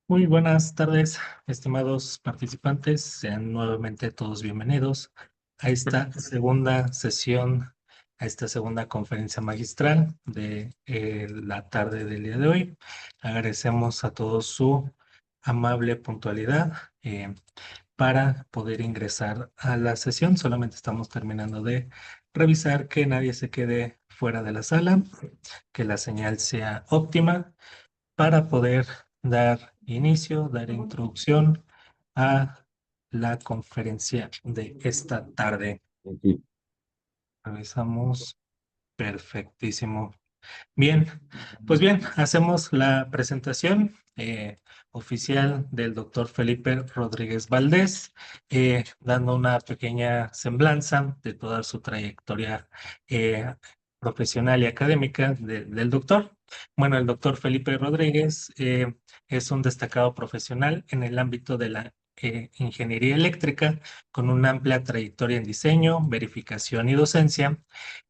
Muy buenas tardes, estimados participantes. Sean nuevamente todos bienvenidos a esta segunda sesión, a esta segunda conferencia magistral de la tarde del día de hoy. Agradecemos a todos su amable puntualidad para poder ingresar a la sesión. Solamente estamos terminando de revisar que nadie se quede fuera de la sala, que la señal sea óptima para poder dar inicio, dar introducción a la conferencia de esta tarde. Ujú. Revisamos. Perfectísimo. Bien, pues bien, hacemos la presentación oficial del doctor Felipe Rodríguez Valdés, dando una pequeña semblanza de toda su trayectoria profesional y académica del doctor. Bueno, el doctor Felipe Rodríguez es un destacado profesional en el ámbito de la ingeniería eléctrica, con una amplia trayectoria en diseño, verificación y docencia.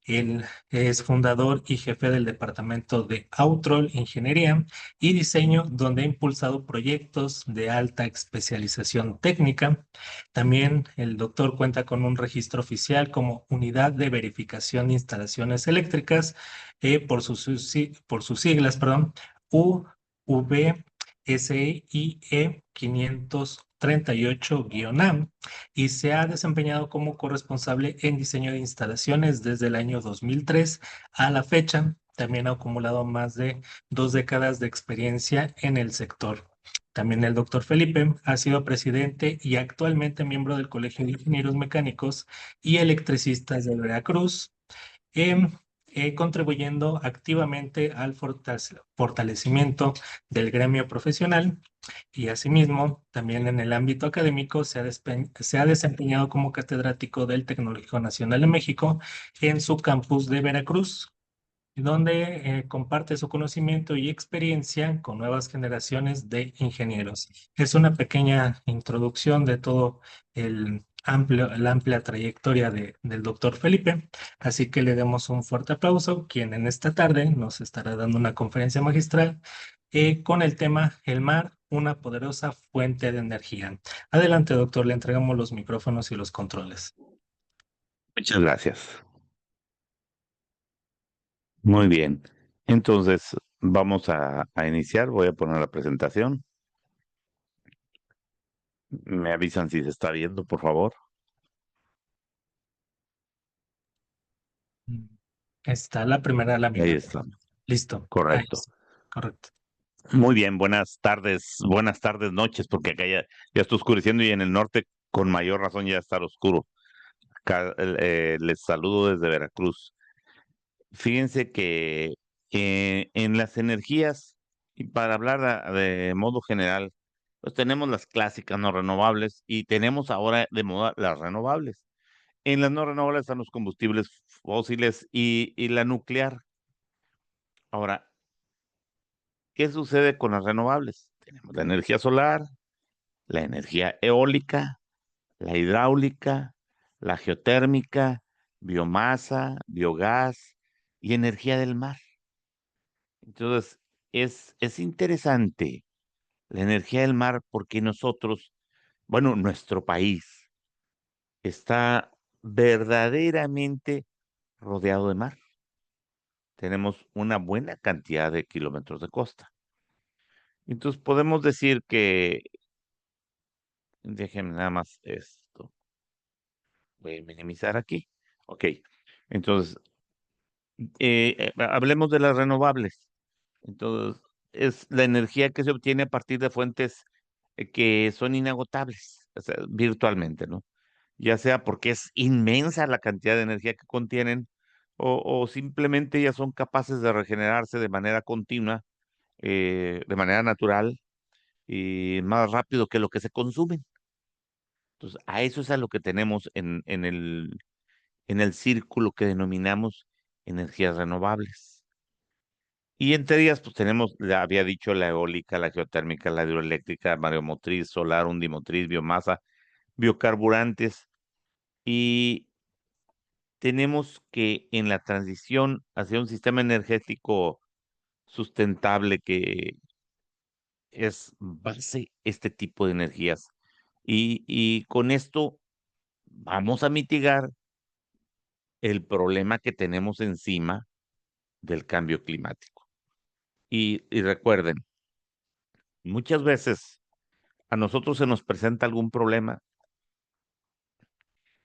Él es fundador y jefe del departamento de Autrol Ingeniería y Diseño, donde ha impulsado proyectos de alta especialización técnica. También el doctor cuenta con un registro oficial como Unidad de Verificación de Instalaciones Eléctricas, por sus siglas, perdón, UVSIE 538-AM, y se ha desempeñado como corresponsable en diseño de instalaciones desde el año 2003 a la fecha. También ha acumulado más de 2 décadas de experiencia en el sector. También el doctor Felipe ha sido presidente y actualmente miembro del Colegio de Ingenieros Mecánicos y Electricistas de Veracruz, em, contribuyendo activamente al fortalecimiento del gremio profesional. Y asimismo, también en el ámbito académico se ha desempeñado como catedrático del Tecnológico Nacional de México en su campus de Veracruz, donde comparte su conocimiento y experiencia con nuevas generaciones de ingenieros. Es una pequeña introducción de todo la amplia trayectoria del doctor Felipe, así que le demos un fuerte aplauso, quien en esta tarde nos estará dando una conferencia magistral con el tema El mar, una poderosa fuente de energía. Adelante, doctor, le entregamos los micrófonos y los controles. Muchas gracias. Muy bien. Entonces, vamos a iniciar. Voy a poner la presentación. Me avisan si se está viendo, por favor. Está la primera Ahí lámina. está. Listo. Ahí Correcto. está. Correcto. Muy bien. Buenas tardes, noches, porque acá ya está oscureciendo y en el norte, con mayor razón, ya está oscuro. Acá, les saludo desde Veracruz. Fíjense que en las energías, y para hablar de modo general, pues tenemos las clásicas no renovables y tenemos ahora de moda las renovables. En las no renovables están los combustibles fósiles y la nuclear. Ahora, ¿qué sucede con las renovables? Tenemos la energía solar, la energía eólica, la hidráulica, la geotérmica, biomasa, biogás y energía del mar. Entonces, es interesante la energía del mar porque nosotros, bueno, nuestro país está verdaderamente rodeado de mar. Tenemos una buena cantidad de kilómetros de costa. Entonces, podemos decir que, déjenme nada más esto, voy a minimizar aquí. Ok, entonces, hablemos de las renovables. Entonces, es la energía que se obtiene a partir de fuentes que son inagotables, o sea, virtualmente, ¿no? Ya sea porque es inmensa la cantidad de energía que contienen o simplemente ya son capaces de regenerarse de manera continua, de manera natural y más rápido que lo que se consumen. Entonces, a eso es a lo que tenemos en el círculo que denominamos energías renovables. Y entre ellas, pues tenemos, ya había dicho, la eólica, la geotérmica, la hidroeléctrica, mareomotriz, solar, undimotriz, biomasa, biocarburantes. Y tenemos que en la transición hacia un sistema energético sustentable es base este tipo de energías. Y con esto vamos a mitigar el problema que tenemos encima del cambio climático. Y recuerden, muchas veces a nosotros se nos presenta algún problema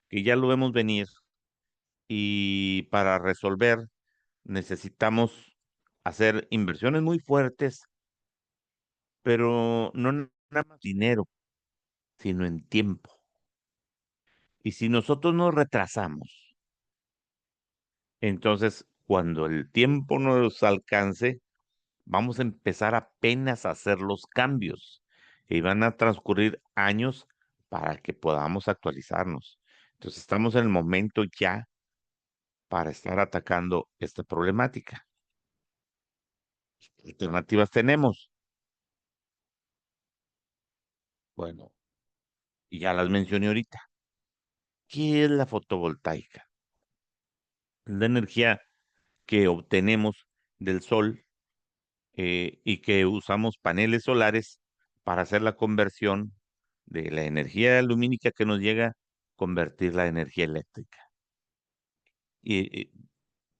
que ya lo vemos venir y para resolver necesitamos hacer inversiones muy fuertes, pero no nada más dinero, sino en tiempo. Y si nosotros nos retrasamos, entonces cuando el tiempo nos alcance, vamos a empezar apenas a hacer los cambios y van a transcurrir años para que podamos actualizarnos. Entonces estamos en el momento ya para estar atacando esta problemática. ¿Qué alternativas tenemos? Bueno, y ya las mencioné ahorita. ¿Qué es la fotovoltaica? La energía que obtenemos del sol y que usamos paneles solares para hacer la conversión de la energía lumínica que nos llega, convertirla en energía eléctrica. Y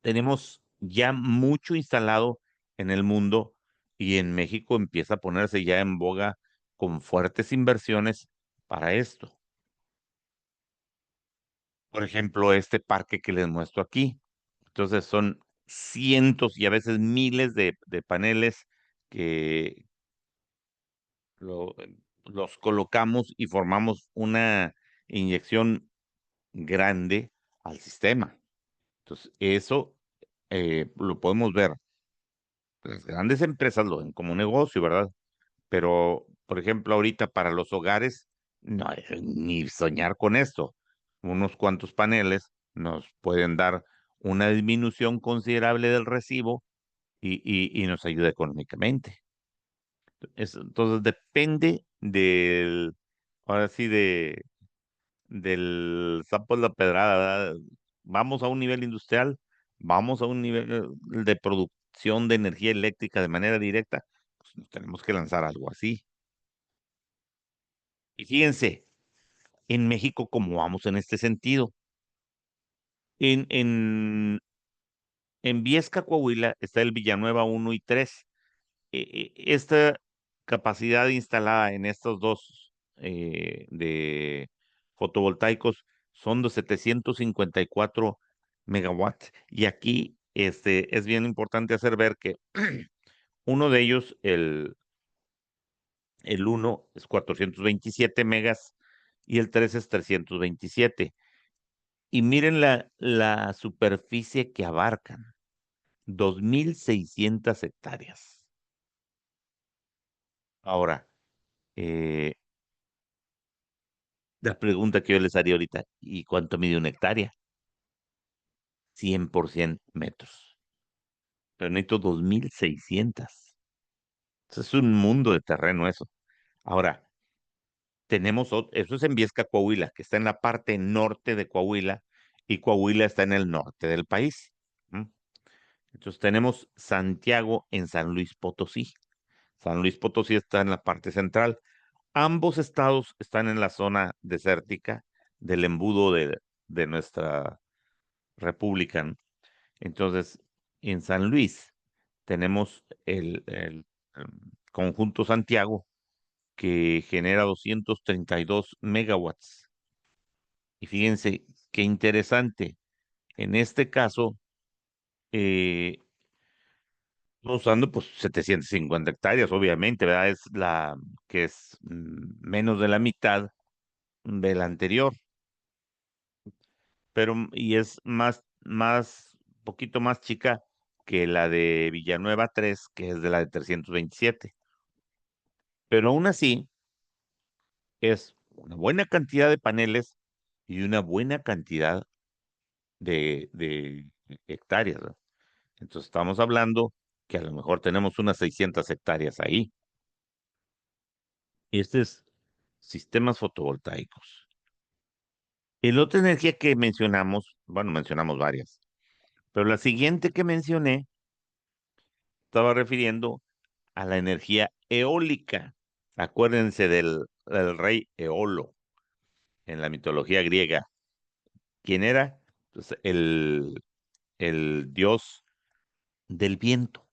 tenemos ya mucho instalado en el mundo y en México empieza a ponerse ya en boga con fuertes inversiones para esto. Por ejemplo, este parque que les muestro aquí. Entonces son cientos y a veces miles de paneles que lo- los colocamos y formamos una inyección grande al sistema. Entonces, eso lo podemos ver. Las grandes empresas lo ven como un negocio, ¿verdad? Pero, por ejemplo, ahorita para los hogares, no, ni soñar con esto. Unos cuantos paneles nos pueden dar una disminución considerable del recibo y nos ayuda económicamente. Entonces, depende ahora sí, del sapo de la pedrada, ¿verdad? Vamos a un nivel industrial, vamos a un nivel de producción de energía eléctrica de manera directa, pues nos tenemos que lanzar algo así. Y fíjense, en México, ¿cómo vamos en este sentido? En, en, en Viesca, Coahuila, está el Villanueva 1 y 3. Esta capacidad instalada en estos dos de fotovoltaicos son de 754 megawatts. Y aquí es bien importante hacer ver que uno de ellos, el uno es 427 megas y el 3 es 327. Y miren la superficie que abarcan, 2.600 hectáreas. Ahora, eh, la pregunta que yo les haría ahorita, ¿y cuánto mide una hectárea? 100 por 100 metros. Pero necesito 2.600. Es un mundo de terreno eso. Ahora, eso es en Viesca, Coahuila, que está en la parte norte de Coahuila, y Coahuila está en el norte del país. ¿M? Entonces tenemos Santiago en San Luis Potosí. San Luis Potosí está en la parte central. Ambos estados están en la zona desértica del embudo de nuestra república, ¿no? Entonces, en San Luis tenemos el conjunto Santiago que genera 232 megawatts. Y fíjense qué interesante. En este caso, eh, usando pues 750 hectáreas, obviamente, ¿verdad? Es la que es menos de la mitad de la anterior, pero y es poquito más chica que la de Villanueva 3 que es de la de 327. Pero aún así, es una buena cantidad de paneles y una buena cantidad de hectáreas, ¿no? Entonces estamos hablando que a lo mejor tenemos unas 600 hectáreas ahí. Y este es sistemas fotovoltaicos. Y la otra energía que mencionamos, bueno, mencionamos varias, pero la siguiente que mencioné estaba refiriendo a la energía eólica. Acuérdense del rey Eolo en la mitología griega. ¿Quién era? Pues el dios del viento.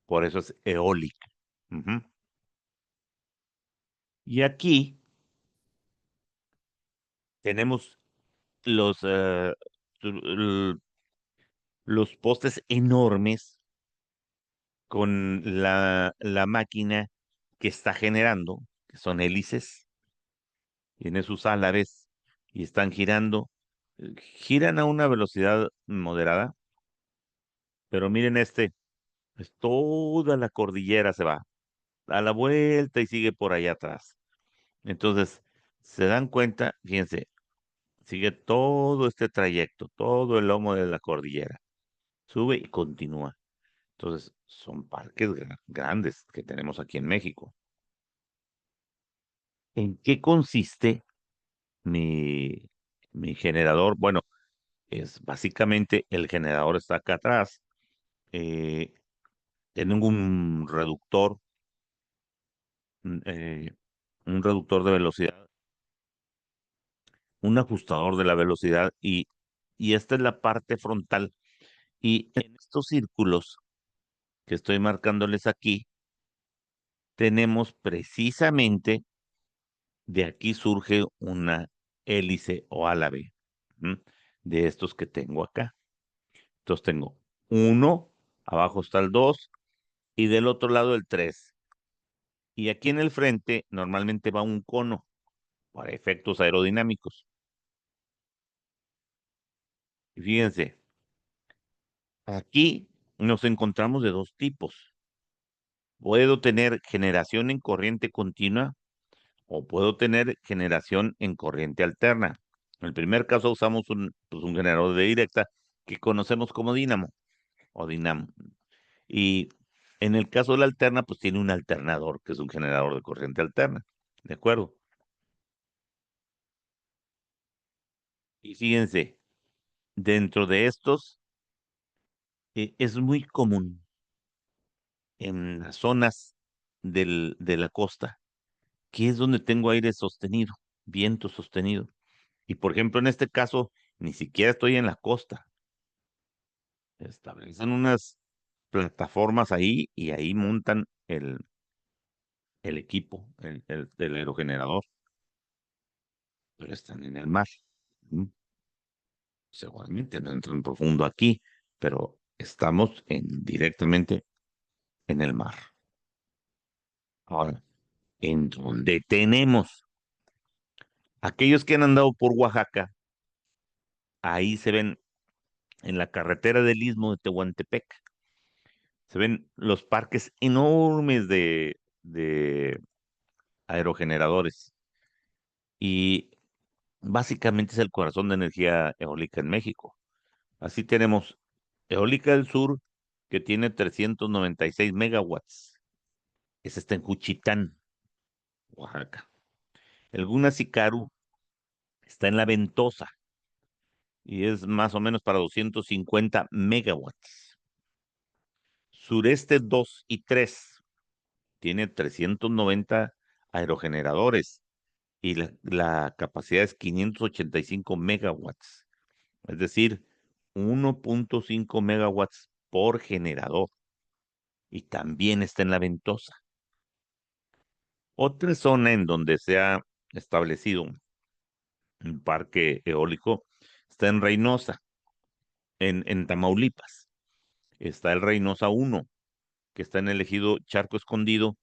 Por eso es eólica. Ujú. Y aquí tenemos los, l- los postes enormes con la máquina que está generando, que son hélices, tiene sus álabes y están girando. Giran a una velocidad moderada, pero miren pues toda la cordillera se va, da la vuelta y sigue por allá atrás. Entonces, se dan cuenta, fíjense, sigue todo este trayecto, todo el lomo de la cordillera, sube y continúa. Entonces, son parques grandes que tenemos aquí en México. ¿En qué consiste mi, mi generador? Bueno, es básicamente el generador está acá atrás. eh, Tengo mm, eh, un reductor de velocidad, un ajustador de la velocidad y esta es la parte frontal. Y en estos círculos que estoy marcándoles aquí, tenemos precisamente, de aquí surge una hélice o álave, ¿m? De estos que tengo acá. Entonces tengo uno, abajo está el dos y del otro lado el tres. Y aquí en el frente normalmente va un cono para efectos aerodinámicos. Y fíjense, aquí nos encontramos de dos tipos. Puedo tener generación en corriente continua o puedo tener generación en corriente alterna. En el primer caso usamos pues un generador de directa que conocemos como dínamo o dinamo. Y en el caso de la alterna, pues tiene un alternador, que es un generador de corriente alterna. ¿De acuerdo? Y fíjense, dentro de estos es muy común en las zonas de la costa, que es donde tengo aire sostenido, viento sostenido. Y por ejemplo, en este caso, ni siquiera estoy en la costa. Establecen unas plataformas ahí y ahí montan el equipo, el aerogenerador, pero están en el mar. ¿Mm? Seguramente no entran profundo aquí, pero estamos directamente en el mar. Ahora, en donde tenemos aquellos que han andado por Oaxaca, ahí se ven en la carretera del Istmo de Tehuantepec, se ven los parques enormes de aerogeneradores y básicamente es el corazón de energía eólica en México. Así tenemos Eólica del Sur, que tiene 396 megawatts. Ese está en Juchitán, Oaxaca. El Gunacicaru está en La Ventosa y es más o menos para 250 megawatts. Sureste 2 y 3 tiene 390 aerogeneradores y la capacidad es 585 megawatts, es decir, 1.5 megawatts por generador y también está en La Ventosa. Otra zona en donde se ha establecido un parque eólico está en Reynosa, en Tamaulipas. Está el Reynosa uno que está en el ejido Charco Escondido,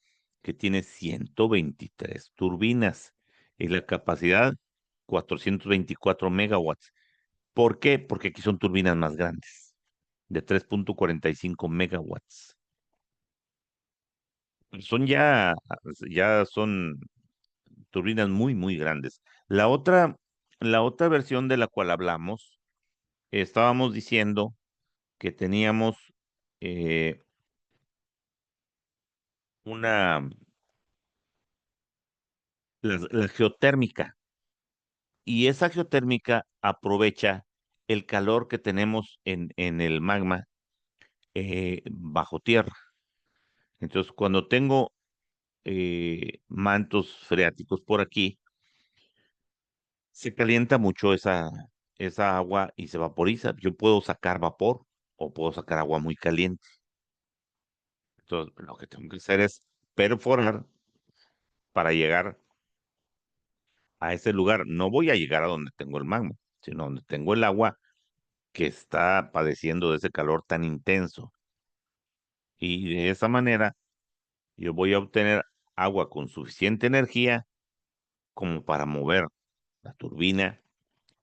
que tiene 123 turbinas y la capacidad 424 megawatts. ¿Por qué? Porque aquí son turbinas más grandes, de 3.45 megawatts. Son ya son turbinas muy, muy grandes. La otra, la otra versión de la cual hablamos, estábamos diciendo que teníamos eh, una, la geotérmica, y esa geotérmica aprovecha el calor que tenemos en el magma bajo tierra. Entonces, cuando tengo mantos freáticos por aquí, se calienta mucho esa agua y se vaporiza. Yo puedo sacar vapor o puedo sacar agua muy caliente. Entonces, lo que tengo que hacer es perforar para llegar a ese lugar. No voy a llegar a donde tengo el magma, sino donde tengo el agua que está padeciendo de ese calor tan intenso. Y de esa manera yo voy a obtener agua con suficiente energía como para mover la turbina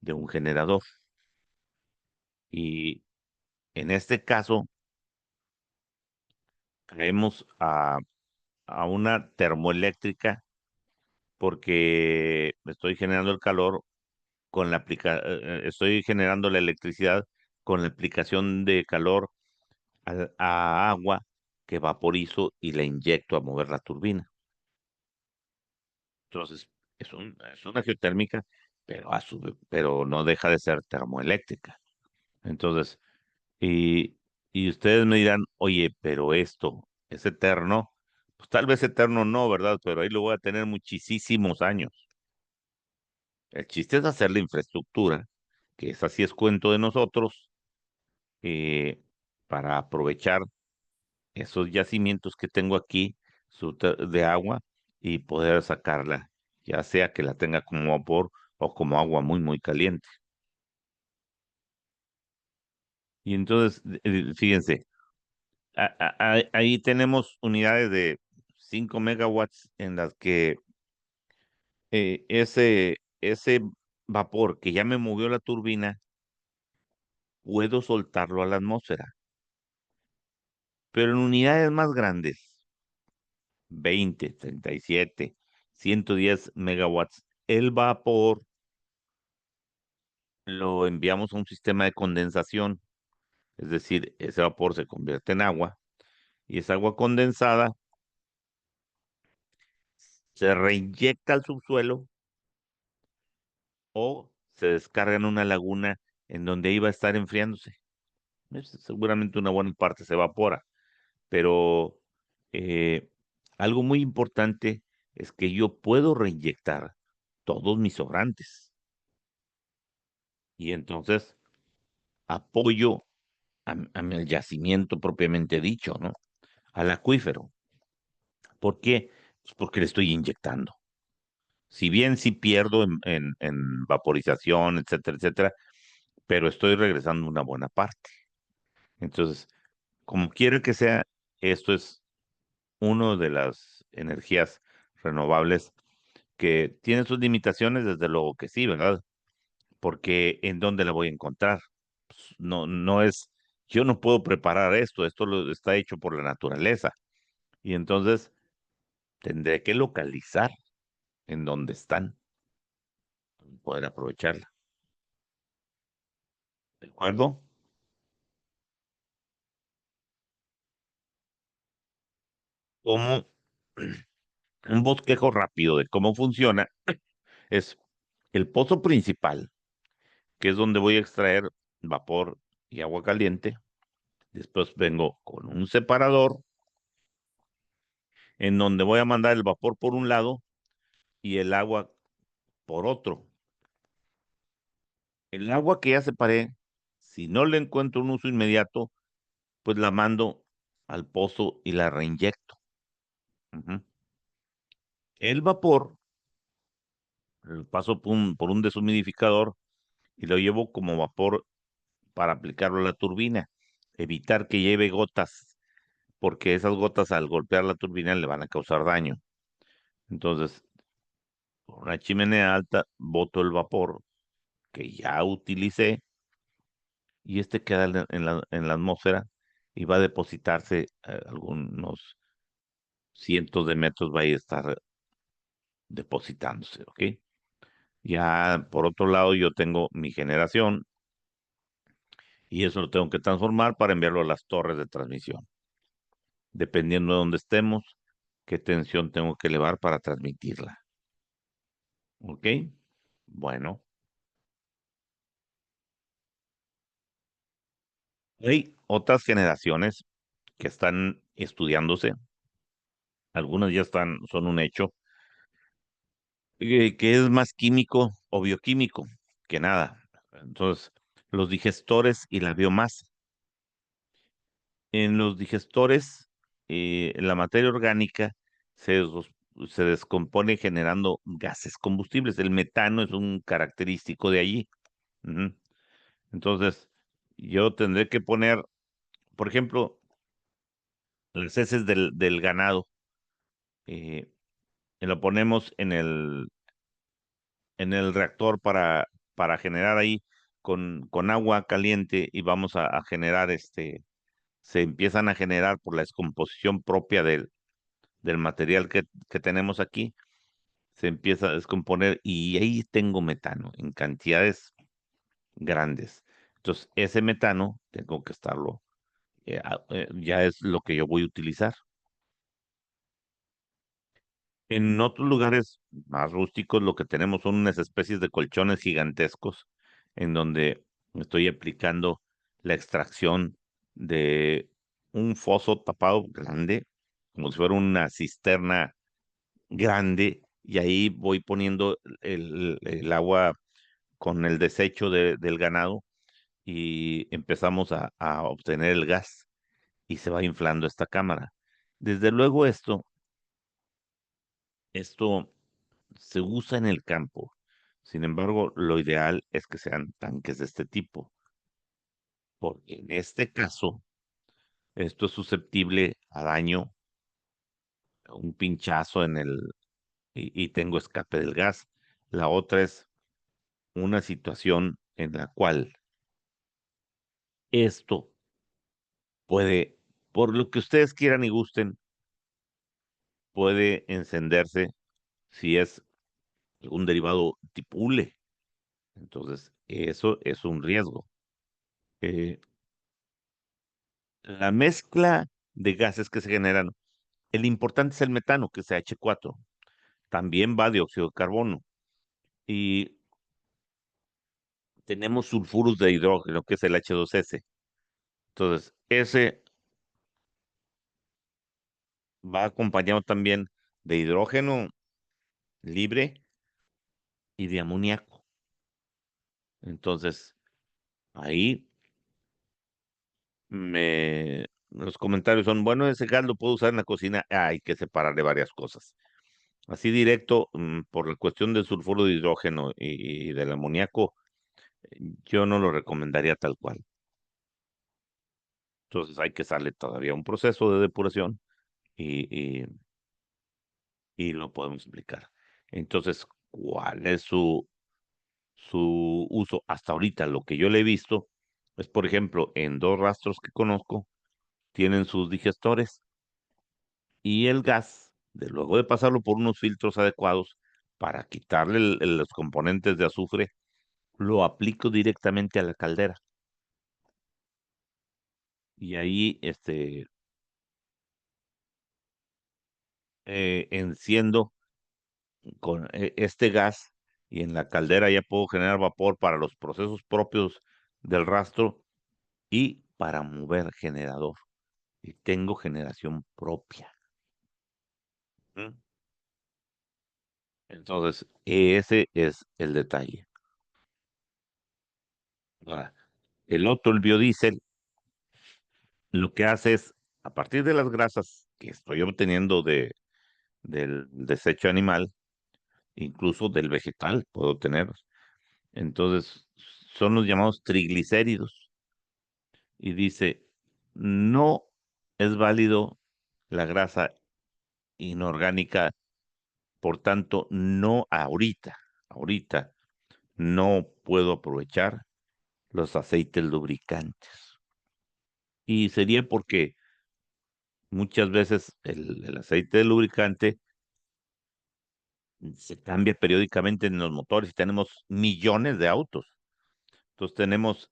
de un generador. Y en este caso, caemos a una termoeléctrica porque estoy generando el calor estoy generando la electricidad con la aplicación de calor a agua que vaporizo y la inyecto a mover la turbina. Entonces, es una geotérmica, pero no deja de ser termoeléctrica. Entonces, y, y ustedes me dirán, oye, pero esto es eterno. Pues tal vez eterno no, ¿verdad? Pero ahí lo voy a tener muchísimos años. El chiste es hacer la infraestructura, que es así es cuento de nosotros, eh, para aprovechar esos yacimientos que tengo aquí de agua y poder sacarla, ya sea que la tenga como vapor o como agua muy, muy caliente. Y entonces, fíjense, ahí tenemos unidades de 5 megawatts en las que ese vapor que ya me movió la turbina, puedo soltarlo a la atmósfera. Pero en unidades más grandes, 20, 37, 110 megawatts, el vapor lo enviamos a un sistema de condensación, es decir, ese vapor se convierte en agua y esa agua condensada se reinyecta al subsuelo o se descarga en una laguna en donde iba a estar enfriándose. Seguramente una buena parte se evapora, pero eh, algo muy importante es que yo puedo reinyectar todos mis sobrantes y entonces apoyo al yacimiento propiamente dicho, ¿no? Al acuífero. ¿Por qué? Pues porque le estoy inyectando. Si bien sí pierdo en vaporización, etcétera, etcétera, pero estoy regresando una buena parte. Entonces, como quiera que sea, esto es una de las energías renovables que tiene sus limitaciones, desde luego que sí, ¿verdad? Porque ¿en dónde la voy a encontrar? Pues, no es, yo no puedo preparar esto está hecho por la naturaleza. Y entonces tendré que localizar en dónde están, poder aprovecharla. ¿De acuerdo? Como un bosquejo rápido de cómo funciona es el pozo principal, que es donde voy a extraer vapor y agua caliente. Después vengo con un separador en donde voy a mandar el vapor por un lado y el agua por otro. El agua que ya separé, si no le encuentro un uso inmediato, pues la mando al pozo y la reinyecto. Ujú. El vapor lo paso por un deshumidificador y lo llevo como vapor para aplicarlo a la turbina. Evitar que lleve gotas, porque esas gotas al golpear la turbina le van a causar daño. Entonces, por una chimenea alta, boto el vapor que ya utilicé y este queda en la atmósfera y va a depositarse algunos cientos de metros, va a estar depositándose, ¿ok? Ya por otro lado, yo tengo mi generación y eso lo tengo que transformar para enviarlo a las torres de transmisión. Dependiendo de dónde estemos, qué tensión tengo que elevar para transmitirla. ¿Ok? Bueno, hay otras generaciones que están estudiándose algunas ya son un hecho, que es más químico o bioquímico que nada. Entonces, los digestores y la biomasa. En los digestores, la materia orgánica se, des- se descompone generando gases combustibles. El metano es un característico de allí. Ujú. Entonces, yo tendré que poner, por ejemplo, las heces del ganado, eh, y lo ponemos en el reactor para generar ahí con agua caliente y vamos a generar se empiezan a generar por la descomposición propia del material que tenemos aquí, se empieza a descomponer y ahí tengo metano en cantidades grandes. Entonces, ese metano tengo que estarlo, ya es lo que yo voy a utilizar. En otros lugares más rústicos lo que tenemos son unas especies de colchones gigantescos en donde estoy aplicando la extracción de un foso tapado grande, como si fuera una cisterna grande, y ahí voy poniendo el agua con el desecho del ganado y empezamos a obtener el gas y se va inflando esta cámara. Desde luego esto se usa en el campo. Sin embargo, lo ideal es que sean tanques de este tipo, porque en este caso, esto es susceptible a daño, a un pinchazo y tengo escape del gas. La otra es una situación en la cual esto puede, por lo que ustedes quieran y gusten, puede encenderse si es algún derivado tipo hule. Entonces, eso es un riesgo. Eh, la mezcla de gases que se generan, el importante es el metano, que es H4. También va dióxido de carbono. Y tenemos sulfuros de hidrógeno, que es el H2S. Entonces, ese va acompañado también de hidrógeno libre y de amoníaco. Entonces, ahí los comentarios son, bueno, ese gas lo puedo usar en la cocina. Hay que separarle varias cosas. Así directo, por la cuestión del sulfuro de hidrógeno y del amoníaco, yo no lo recomendaría tal cual. Entonces hay que darle todavía un proceso de depuración y, y, y lo podemos explicar. Entonces, ¿cuál es su uso? Hasta ahorita lo que yo le he visto es, por ejemplo, en dos rastros que conozco, tienen sus digestores y el gas, luego de pasarlo por unos filtros adecuados para quitarle los componentes de azufre, lo aplico directamente a la caldera. Y ahí enciendo con este gas y en la caldera ya puedo generar vapor para los procesos propios del rastro y para mover generador. Y tengo generación propia. ¿Mm? Entonces, ese es el detalle. Ahora, el otro, el biodiesel, lo que hace es, a partir de las grasas que estoy obteniendo del desecho animal, incluso del vegetal, puedo tener. Entonces, son los llamados triglicéridos. Y dice, no es válido la grasa inorgánica, por tanto, no ahorita no puedo aprovechar los aceites lubricantes. Y sería porque muchas veces el aceite de lubricante se cambia periódicamente en los motores y tenemos millones de autos. Entonces tenemos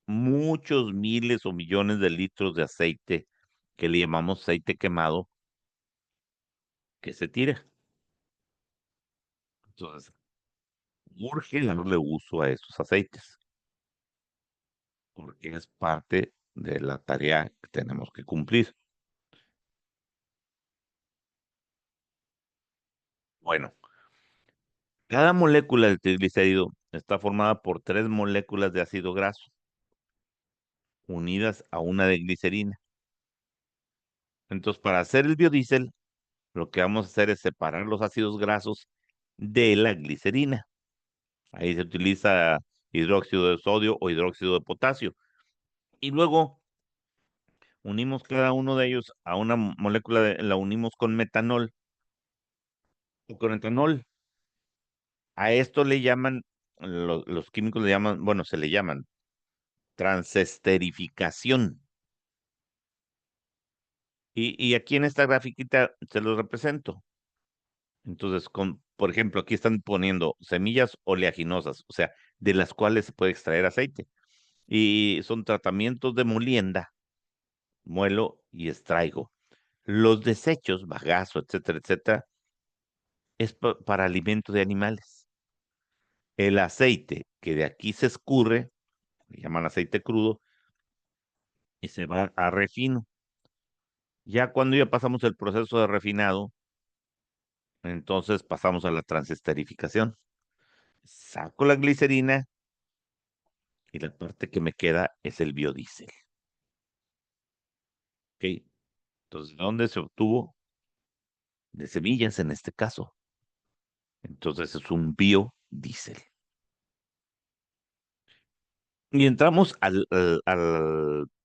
muchos miles o millones de litros de aceite que le llamamos aceite quemado que se tira. Entonces, urge darle uso a esos aceites porque es parte de la tarea que tenemos que cumplir. Bueno, cada molécula de triglicérido está formada por tres moléculas de ácido graso unidas a una de glicerina. Entonces, para hacer el biodiesel, lo que vamos a hacer es separar los ácidos grasos de la glicerina. Ahí se utiliza hidróxido de sodio o hidróxido de potasio. Y luego unimos cada uno de ellos a una molécula, la unimos con metanol o con etanol. A esto le llaman, los químicos le llaman, bueno, se le llaman transesterificación. Y aquí en esta grafiquita se los represento. Entonces, por ejemplo, aquí están poniendo semillas oleaginosas, o sea, de las cuales se puede extraer aceite. Y son tratamientos de molienda, muelo y extraigo. Los desechos, bagazo, etcétera, etcétera, es para alimento de animales. El aceite que de aquí se escurre, le llaman aceite crudo, y se va a refino. Ya cuando ya pasamos el proceso de refinado, entonces pasamos a la transesterificación. Saco la glicerina y la parte que me queda es el biodiesel. ¿Ok? Entonces, ¿de dónde se obtuvo? De semillas en este caso. Entonces es un biodiesel. Y entramos al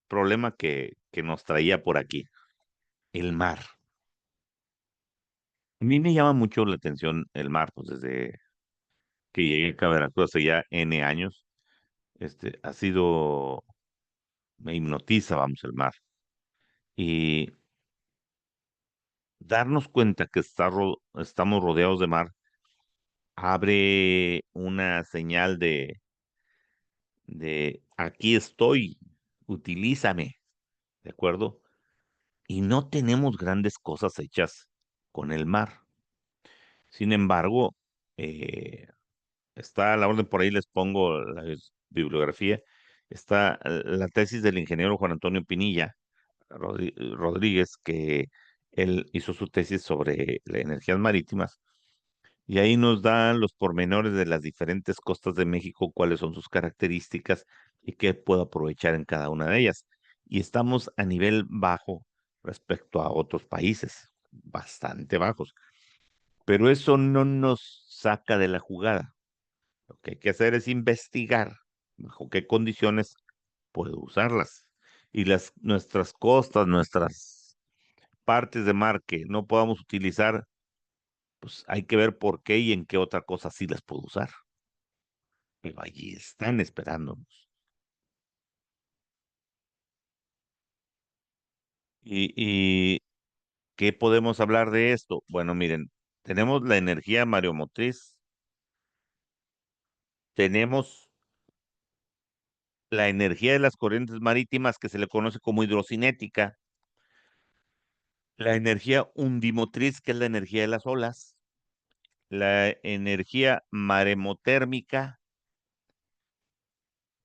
problema que nos traía por aquí, el mar. A mí me llama mucho la atención el mar, pues desde que llegué acá a Veracruz hace ya N años, ha sido, me hipnotiza, vamos, el mar. Y darnos cuenta que estamos rodeados de mar abre una señal de aquí estoy, utilízame, ¿de acuerdo? Y no tenemos grandes cosas hechas con el mar. Sin embargo, eh, está a la orden, por ahí les pongo la bibliografía, está la tesis del ingeniero Juan Antonio Pinilla Rodríguez, que él hizo su tesis sobre las energías marítimas, y ahí nos dan los pormenores de las diferentes costas de México, cuáles son sus características y qué puedo aprovechar en cada una de ellas. Y estamos a nivel bajo respecto a otros países, bastante bajos. Pero eso no nos saca de la jugada. Lo que hay que hacer es investigar bajo qué condiciones puedo usarlas. Y nuestras costas, nuestras partes de mar que no podamos utilizar, pues hay que ver por qué y en qué otra cosa sí las puedo usar. Pero allí están esperándonos. ¿Y qué podemos hablar de esto? Bueno, miren, tenemos la energía mareomotriz, tenemos la energía de las corrientes marítimas que se le conoce como hidrocinética, la energía undimotriz, que es la energía de las olas, la energía maremotérmica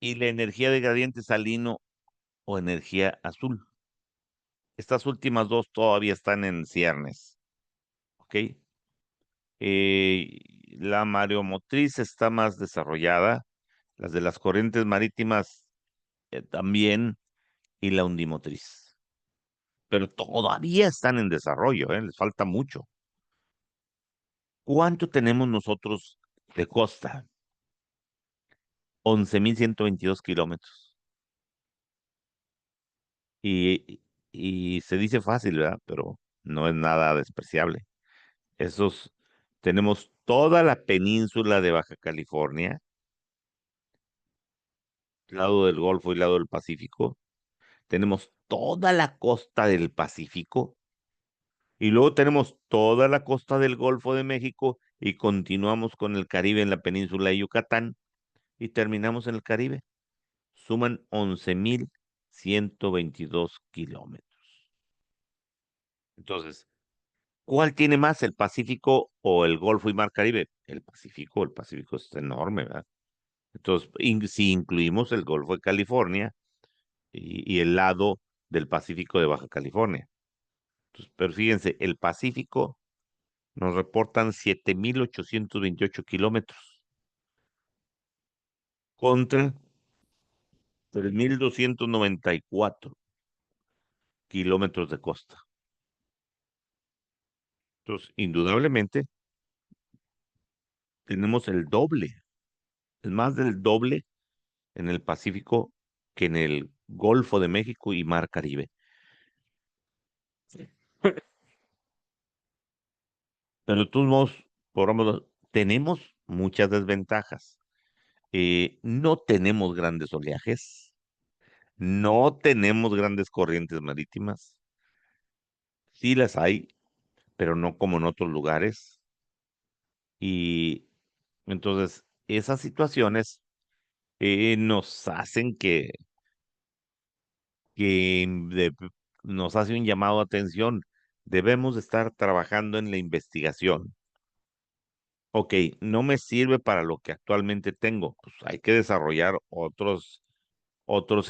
y la energía de gradiente salino o energía azul. Estas últimas dos todavía están en ciernes, ¿ok? La mareomotriz está más desarrollada, las de las corrientes marítimas también, y la undimotriz. Pero todavía están en desarrollo, les falta mucho. ¿Cuánto tenemos nosotros de costa? 11.122 kilómetros. Y se dice fácil, ¿verdad? Pero no es nada despreciable. Esos, tenemos toda la península de Baja California, lado del Golfo y lado del Pacífico. Tenemos toda la costa del Pacífico y luego tenemos toda la costa del Golfo de México y continuamos con el Caribe en la península de Yucatán y terminamos en el Caribe. Suman 11.122 kilómetros. Entonces, ¿cuál tiene más, el Pacífico o el Golfo y Mar Caribe? El Pacífico es enorme, ¿verdad? Entonces, si incluimos el Golfo de California y el lado del Pacífico de Baja California. Entonces, pero fíjense, el Pacífico nos reportan 7.828 kilómetros contra 3.294 kilómetros de costa. Entonces, indudablemente, tenemos el doble, es más del doble en el Pacífico que en el Golfo de México y Mar Caribe. Pero de todos modos, tenemos muchas desventajas. No tenemos grandes oleajes, no tenemos grandes corrientes marítimas. Sí las hay, pero no como en otros lugares. Y entonces esas situaciones nos hacen que nos hace un llamado de atención. Debemos de estar trabajando en la investigación. Ok, no me sirve para lo que actualmente tengo. Pues hay que desarrollar otros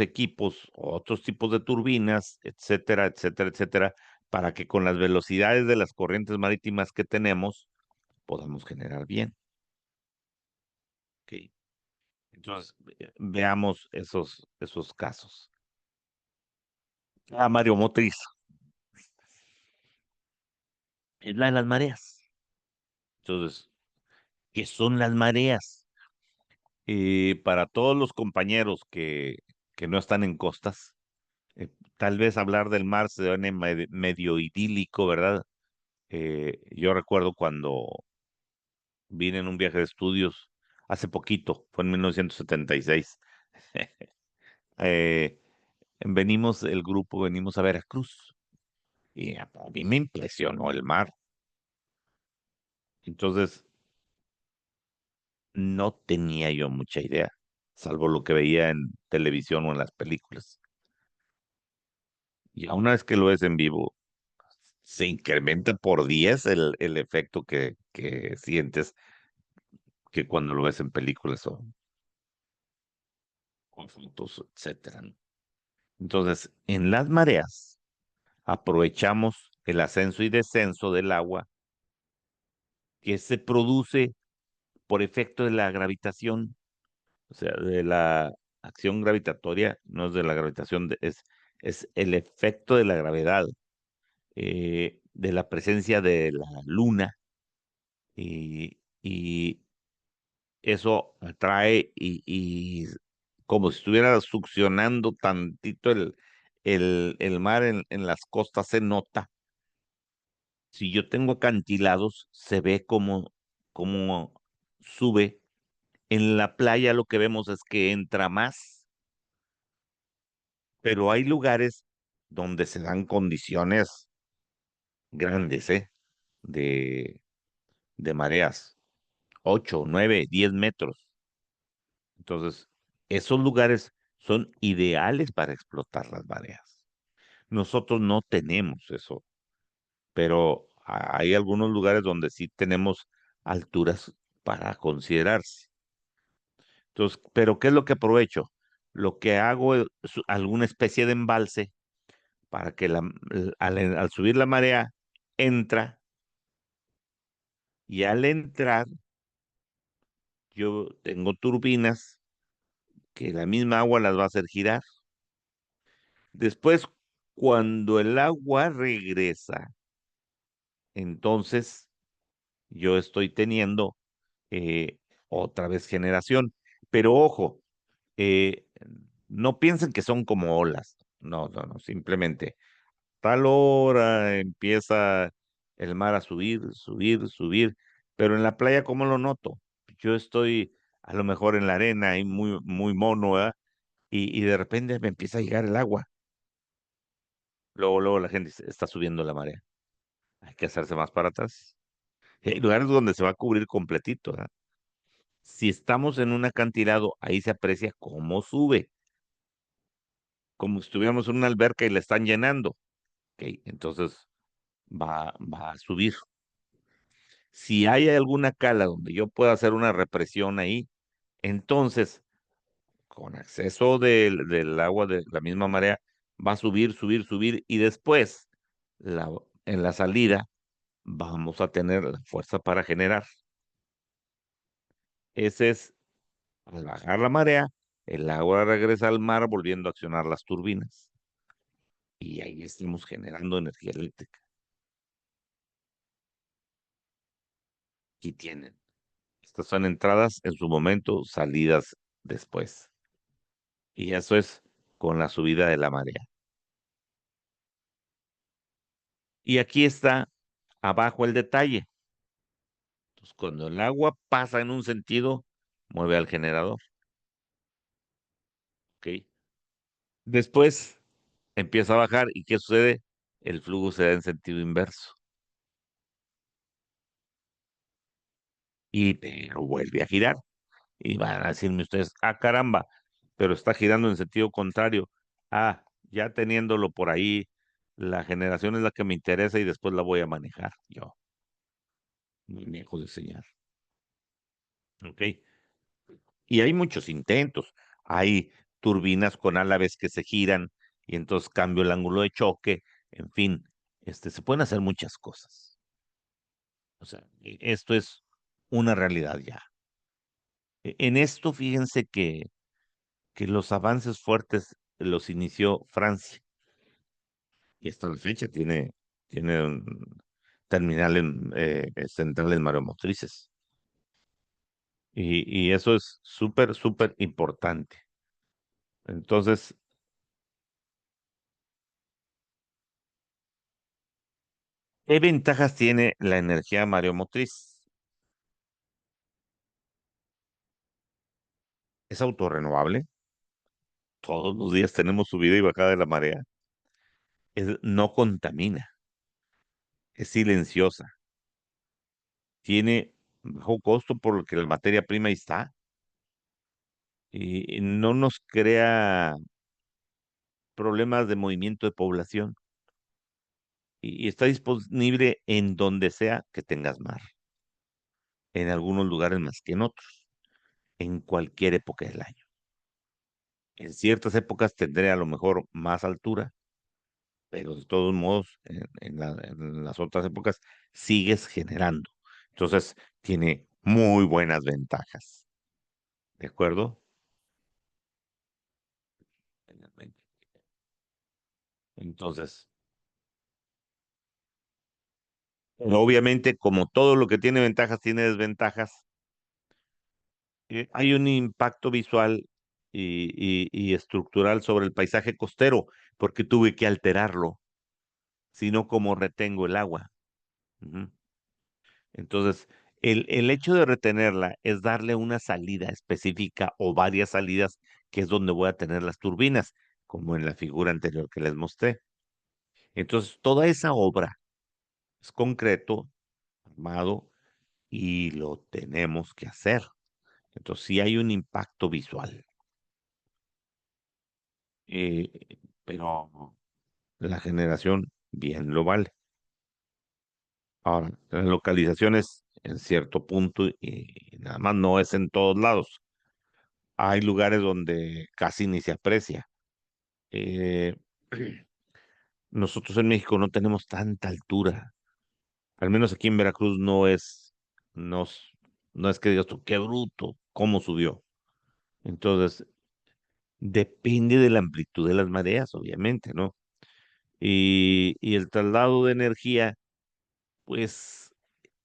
equipos, otros tipos de turbinas, etcétera, etcétera, etcétera, para que con las velocidades de las corrientes marítimas que tenemos podamos generar bien. Ok, entonces veamos esos casos. La mareomotriz es la de las mareas. Entonces, ¿qué son las mareas? Para todos los compañeros que no están en costas, tal vez hablar del mar se ve medio idílico, ¿verdad? Yo recuerdo cuando vine en un viaje de estudios hace poquito, fue en 1976. Eh, venimos a Veracruz y a mí me impresionó el mar. Entonces, no tenía yo mucha idea, salvo lo que veía en televisión o en las películas. Y una vez que lo ves en vivo, se incrementa por 10 el efecto que sientes que cuando lo ves en películas o fotos, etcétera, ¿no? Entonces, en las mareas, aprovechamos el ascenso y descenso del agua que se produce por efecto de la gravitación, o sea, de la acción gravitatoria, no es de la gravitación, es el efecto de la gravedad, de la presencia de la luna, y eso atrae y como si estuviera succionando tantito el mar en las costas se nota. Si yo tengo acantilados, se ve como sube. En la playa lo que vemos es que entra más, pero hay lugares donde se dan condiciones grandes, De, de mareas, 8, 9, 10 metros. Entonces, esos lugares son ideales para explotar las mareas. Nosotros no tenemos eso, pero hay algunos lugares donde sí tenemos alturas para considerarse. Entonces, pero ¿qué es lo que aprovecho? Lo que hago es alguna especie de embalse para que al subir la marea entra y al entrar yo tengo turbinas que la misma agua las va a hacer girar. Después, cuando el agua regresa, entonces yo estoy teniendo eh, otra vez generación. Pero ojo, eh, no piensen que son como olas. No, no, no, simplemente tal hora empieza el mar a subir, subir, subir. Pero en la playa, ¿cómo lo noto? Yo estoy a lo mejor en la arena y muy, muy mono, ¿verdad? Y de repente me empieza a llegar el agua. Luego la gente dice, está subiendo la marea. Hay que hacerse más para atrás. Y hay lugares donde se va a cubrir completito, ¿verdad? Si estamos en un acantilado, ahí se aprecia cómo sube, como si estuviéramos en una alberca y la están llenando. Ok, entonces va a subir. Si hay alguna cala donde yo pueda hacer una represión ahí, entonces, con acceso del agua de la misma marea, va a subir, subir, subir y después, en la salida, vamos a tener la fuerza para generar. Ese es, al bajar la marea, el agua regresa al mar volviendo a accionar las turbinas. Y ahí estamos generando energía eléctrica. Aquí tienen. Estas son entradas en su momento, salidas después. Y eso es con la subida de la marea. Y aquí está abajo el detalle. Entonces, cuando el agua pasa en un sentido, mueve al generador. ¿Ok? Después empieza a bajar y ¿qué sucede? El flujo se da en sentido inverso y pero vuelve a girar. Y van a decirme ustedes, ah, caramba, pero está girando en sentido contrario. Ah, ya teniéndolo por ahí, la generación es la que me interesa y después la voy a manejar yo. Manejo de señal. ¿Ok? Y hay muchos intentos. Hay turbinas con álabes que se giran y entonces cambio el ángulo de choque. En fin, se pueden hacer muchas cosas. O sea, esto es una realidad ya. En esto, fíjense que los avances fuertes los inició Francia y hasta la fecha tiene un terminal centrales mareomotrices. Y eso es súper, súper importante. Entonces, ¿qué ventajas tiene la energía mareomotriz? Es autorrenovable. Todos los días tenemos subida y bajada de la marea. No contamina. Es silenciosa. Tiene bajo costo por lo que la materia prima ahí está. Y no nos crea problemas de movimiento de población. Y está disponible en donde sea que tengas mar. En algunos lugares más que en otros. En cualquier época del año. En ciertas épocas tendré a lo mejor más altura, pero de todos modos, en las otras épocas sigues generando. Entonces, tiene muy buenas ventajas. ¿De acuerdo? Entonces, pero obviamente, como todo lo que tiene ventajas, tiene desventajas, hay un impacto visual y estructural sobre el paisaje costero, porque tuve que alterarlo, sino como retengo el agua. Ujú. Entonces, el hecho de retenerla es darle una salida específica o varias salidas, que es donde voy a tener las turbinas, como en la figura anterior que les mostré. Entonces, toda esa obra es concreto, armado, y lo tenemos que hacer. Entonces, sí hay un impacto visual, eh, pero la generación bien lo vale. Ahora, la localización es en cierto punto y nada más no es en todos lados. Hay lugares donde casi ni se aprecia. Eh, nosotros en México no tenemos tanta altura. Al menos aquí en Veracruz no, no es que digas tú, qué bruto, cómo subió. Entonces, depende de la amplitud de las mareas, obviamente, ¿no? Y el traslado de energía, pues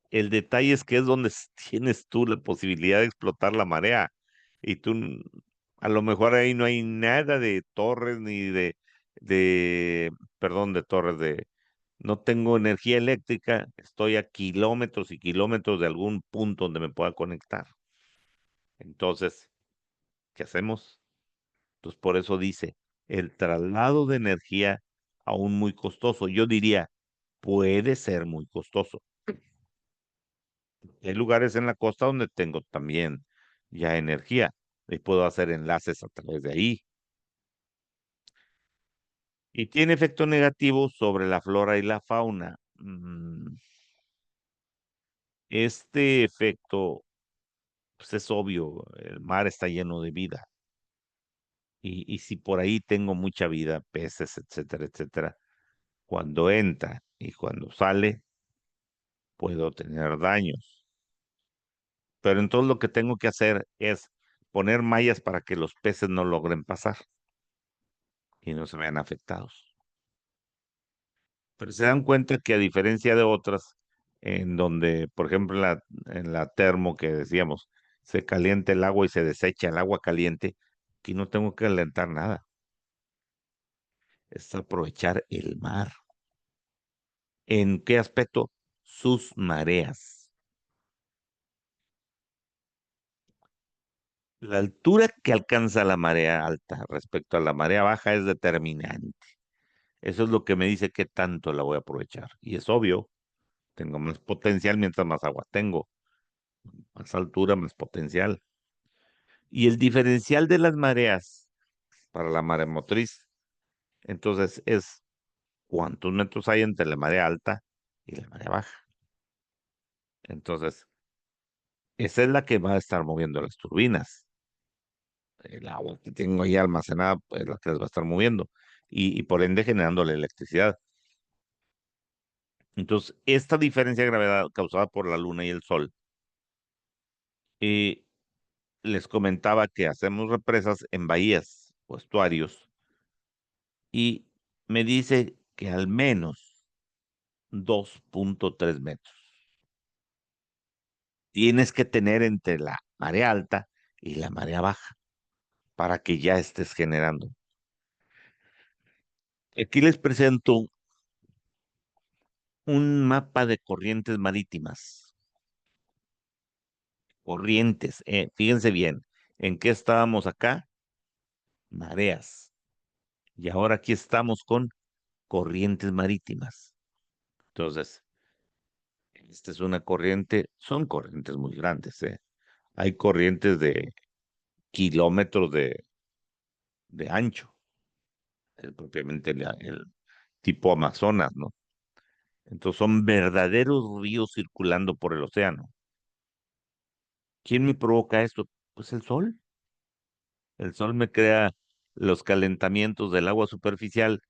el detalle es que es donde tienes tú la posibilidad de explotar la marea. Y tú, a lo mejor ahí no hay nada de torres ni de, perdón, de torres, no tengo energía eléctrica, estoy a kilómetros y kilómetros de algún punto donde me pueda conectar. Entonces, ¿qué hacemos? Pues por eso dice, el traslado de energía aún muy costoso. Yo diría, puede ser muy costoso. Hay lugares en la costa donde tengo también ya energía y puedo hacer enlaces a través de ahí. Y tiene efecto negativo sobre la flora y la fauna. Este efecto, pues es obvio, el mar está lleno de vida. Y si por ahí tengo mucha vida, peces, etcétera, etcétera, cuando entra y cuando sale, puedo tener daños. Pero entonces lo que tengo que hacer es poner mallas para que los peces no logren pasar y no se vean afectados. Pero se dan cuenta que a diferencia de otras, en donde, por ejemplo, en la termo que decíamos, se calienta el agua y se desecha el agua caliente, aquí no tengo que calentar nada, es aprovechar el mar. ¿En qué aspecto? Sus mareas. La altura que alcanza la marea alta respecto a la marea baja es determinante. Eso es lo que me dice qué tanto la voy a aprovechar. Y es obvio, tengo más potencial mientras más agua tengo. Más altura, más potencial. Y el diferencial de las mareas para la maremotriz, entonces es cuántos metros hay entre la marea alta y la marea baja. Entonces, esa es la que va a estar moviendo las turbinas. El agua que tengo ahí almacenada es la que las va a estar moviendo y por ende generando la electricidad. Entonces, esta diferencia de gravedad causada por la luna y el sol, eh, les comentaba que hacemos represas en bahías o estuarios y me dice que al menos 2.3 metros tienes que tener entre la marea alta y la marea baja para que ya estés generando. Aquí les presento un mapa de corrientes marítimas. Corrientes, fíjense bien, ¿en qué estábamos acá? Mareas. Y ahora aquí estamos con corrientes marítimas. Entonces, esta es una corriente, son corrientes muy grandes, ¿eh? Hay corrientes de kilómetros de ancho, propiamente el tipo Amazonas, ¿no? Entonces son verdaderos ríos circulando por el océano. ¿Quién me provoca esto? Pues el sol. El sol me crea los calentamientos del agua superficial,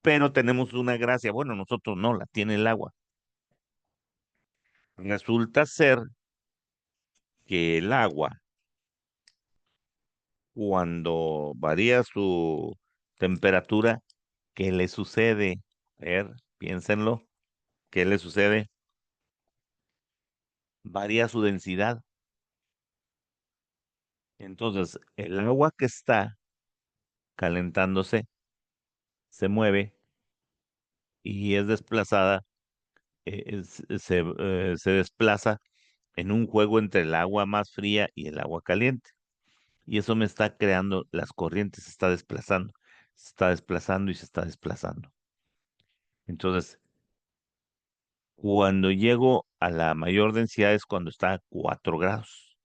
pero tenemos una gracia. Bueno, nosotros no, la tiene el agua. Resulta ser que el agua, cuando varía su temperatura, ¿qué le sucede? A ver, piénsenlo. ¿Qué le sucede? Varía su densidad. Entonces, el agua que está calentándose se mueve y es desplazada, se desplaza en un juego entre el agua más fría y el agua caliente. Y eso me está creando las corrientes, se está desplazando y se está desplazando. Entonces, cuando llego a la mayor densidad es cuando está a 4 grados.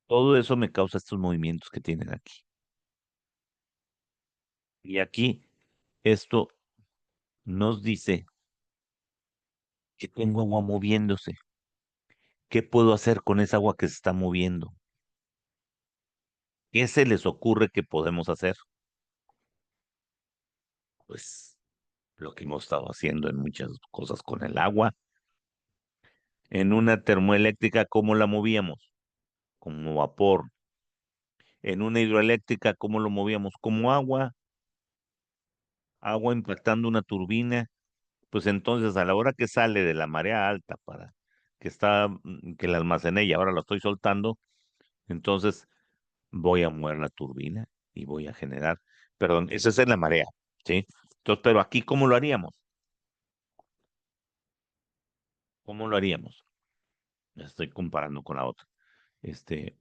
Todo eso me causa estos movimientos que tienen aquí. Y aquí, esto nos dice que tengo agua moviéndose. ¿Qué puedo hacer con esa agua que se está moviendo? ¿Qué se les ocurre que podemos hacer? Pues lo que hemos estado haciendo en muchas cosas con el agua. En una termoeléctrica, ¿cómo la movíamos? Como vapor. En una hidroeléctrica, ¿cómo lo movíamos? Como agua, agua impactando una turbina. Pues entonces, a la hora que sale de la marea alta para que la almacené y ahora la estoy soltando, entonces voy a mover la turbina y voy a generar, perdón, esa es en la marea, ¿sí? Entonces, pero aquí, ¿cómo lo haríamos? ¿Cómo lo haríamos? La estoy comparando con la otra. Este,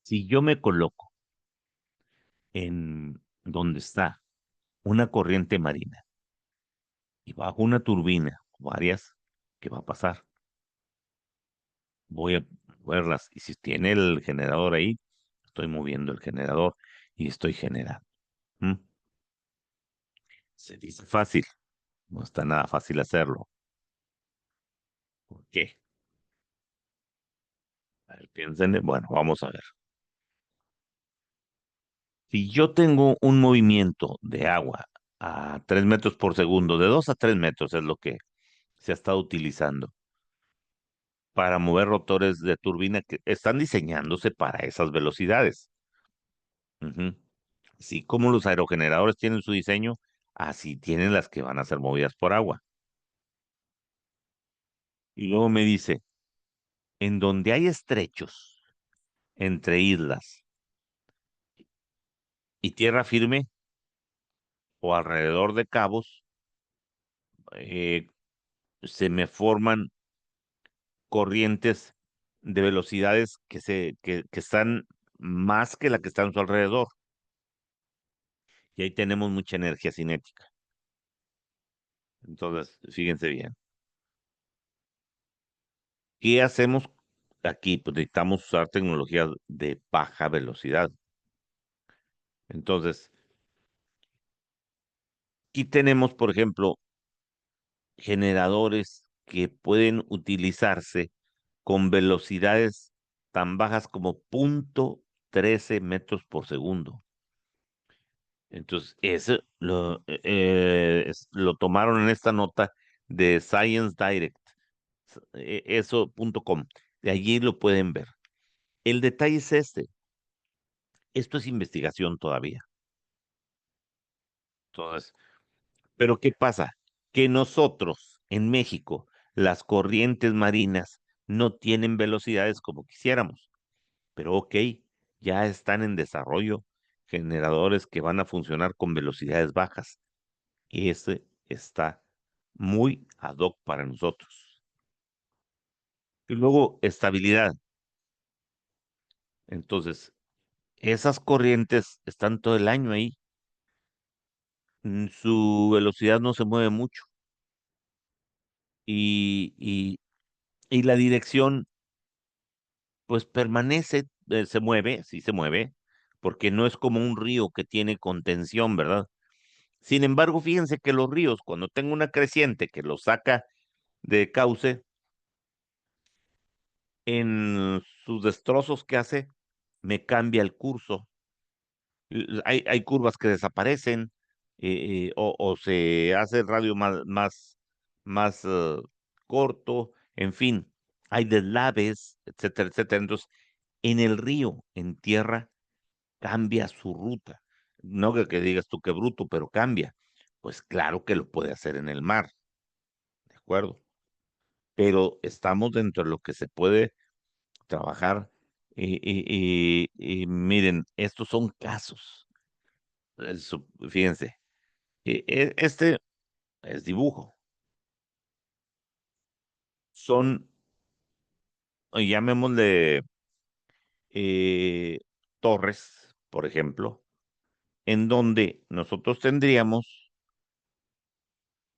si yo me coloco en donde está una corriente marina y bajo una turbina, varias, ¿qué va a pasar? Voy a verlas y si tiene el generador ahí, estoy moviendo el generador y estoy generando. ¿Mm? Se dice fácil, no está nada fácil hacerlo. ¿Por qué? A ver, piénsenle. Bueno, vamos a ver. Si yo tengo un movimiento de agua a 3 metros por segundo, de 2 a 3 metros es lo que se ha estado utilizando para mover rotores de turbina que están diseñándose para esas velocidades. Ujú. Así como los aerogeneradores tienen su diseño, así tienen las que van a ser movidas por agua. Y luego me dice, en donde hay estrechos entre islas y tierra firme o alrededor de cabos, eh, se me forman corrientes de velocidades que están más que la que está a su alrededor. Y ahí tenemos mucha energía cinética. Entonces, fíjense bien. ¿Qué hacemos aquí? Pues necesitamos usar tecnología de baja velocidad. Entonces, aquí tenemos, por ejemplo, generadores que pueden utilizarse con velocidades tan bajas como 0.13 metros por segundo. Entonces, eso lo tomaron en esta nota de Science Direct, eso.com. De allí lo pueden ver. El detalle es este. Esto es investigación todavía. Entonces, pero ¿qué pasa? Que nosotros en México, las corrientes marinas no tienen velocidades como quisiéramos. Pero ok, ya están en desarrollo generadores que van a funcionar con velocidades bajas. Y ese está muy ad hoc para nosotros. Y luego, estabilidad. Entonces, esas corrientes están todo el año ahí. Su velocidad no se mueve mucho. Y, y, y la dirección, pues permanece, se mueve, sí se mueve, porque no es como un río que tiene contención, ¿verdad? Sin embargo, fíjense que los ríos, cuando tengo una creciente que los saca de cauce, en sus destrozos que hace, me cambia el curso. Hay curvas que desaparecen, o se hace el radio más corto, en fin, hay deslaves, etcétera, etcétera. Entonces, en el río, en tierra, cambia su ruta. No que digas tú que bruto, pero cambia. Pues claro que lo puede hacer en el mar, ¿de acuerdo? Pero estamos dentro de lo que se puede trabajar. Y miren, estos son casos. Fíjense, este es dibujo. Son, llamémosle, eh, torres, por ejemplo, en donde nosotros tendríamos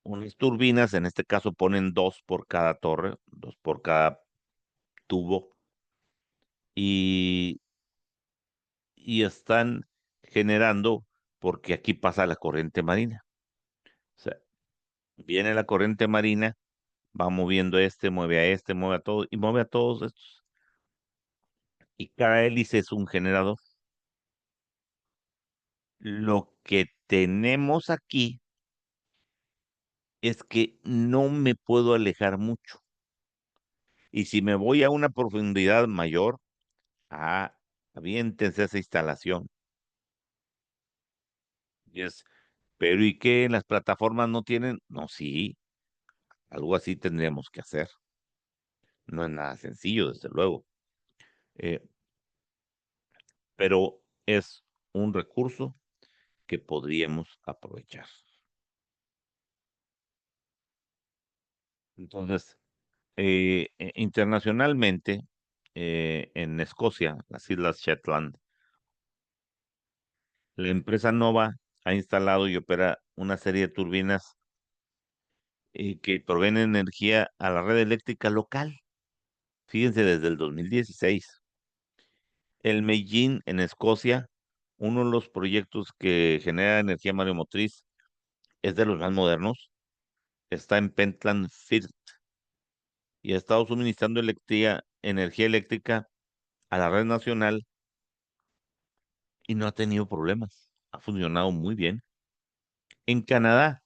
unas turbinas, en este caso ponen dos por cada torre, dos por cada tubo, y, y están generando, porque aquí pasa la corriente marina. O sea, viene la corriente marina, va moviendo mueve a este, mueve a todos, y mueve a todos estos. Y cada hélice es un generador. Lo que tenemos aquí es que no me puedo alejar mucho. Y si me voy a una profundidad mayor, aviéntense esa instalación. Y pero ¿y qué? ¿Las plataformas no tienen? No, sí, algo así tendríamos que hacer. No es nada sencillo, desde luego. Eh, pero es un recurso que podríamos aprovechar. Entonces, internacionalmente, en Escocia, las Islas Shetland, la empresa Nova ha instalado y opera una serie de turbinas que proveen energía a la red eléctrica local. Fíjense, desde el 2016. El Meijin en Escocia, uno de los proyectos que genera energía mareomotriz, es de los más modernos. Está en Pentland Firth y ha estado suministrando energía eléctrica a la red nacional y no ha tenido problemas. Ha funcionado muy bien. En Canadá,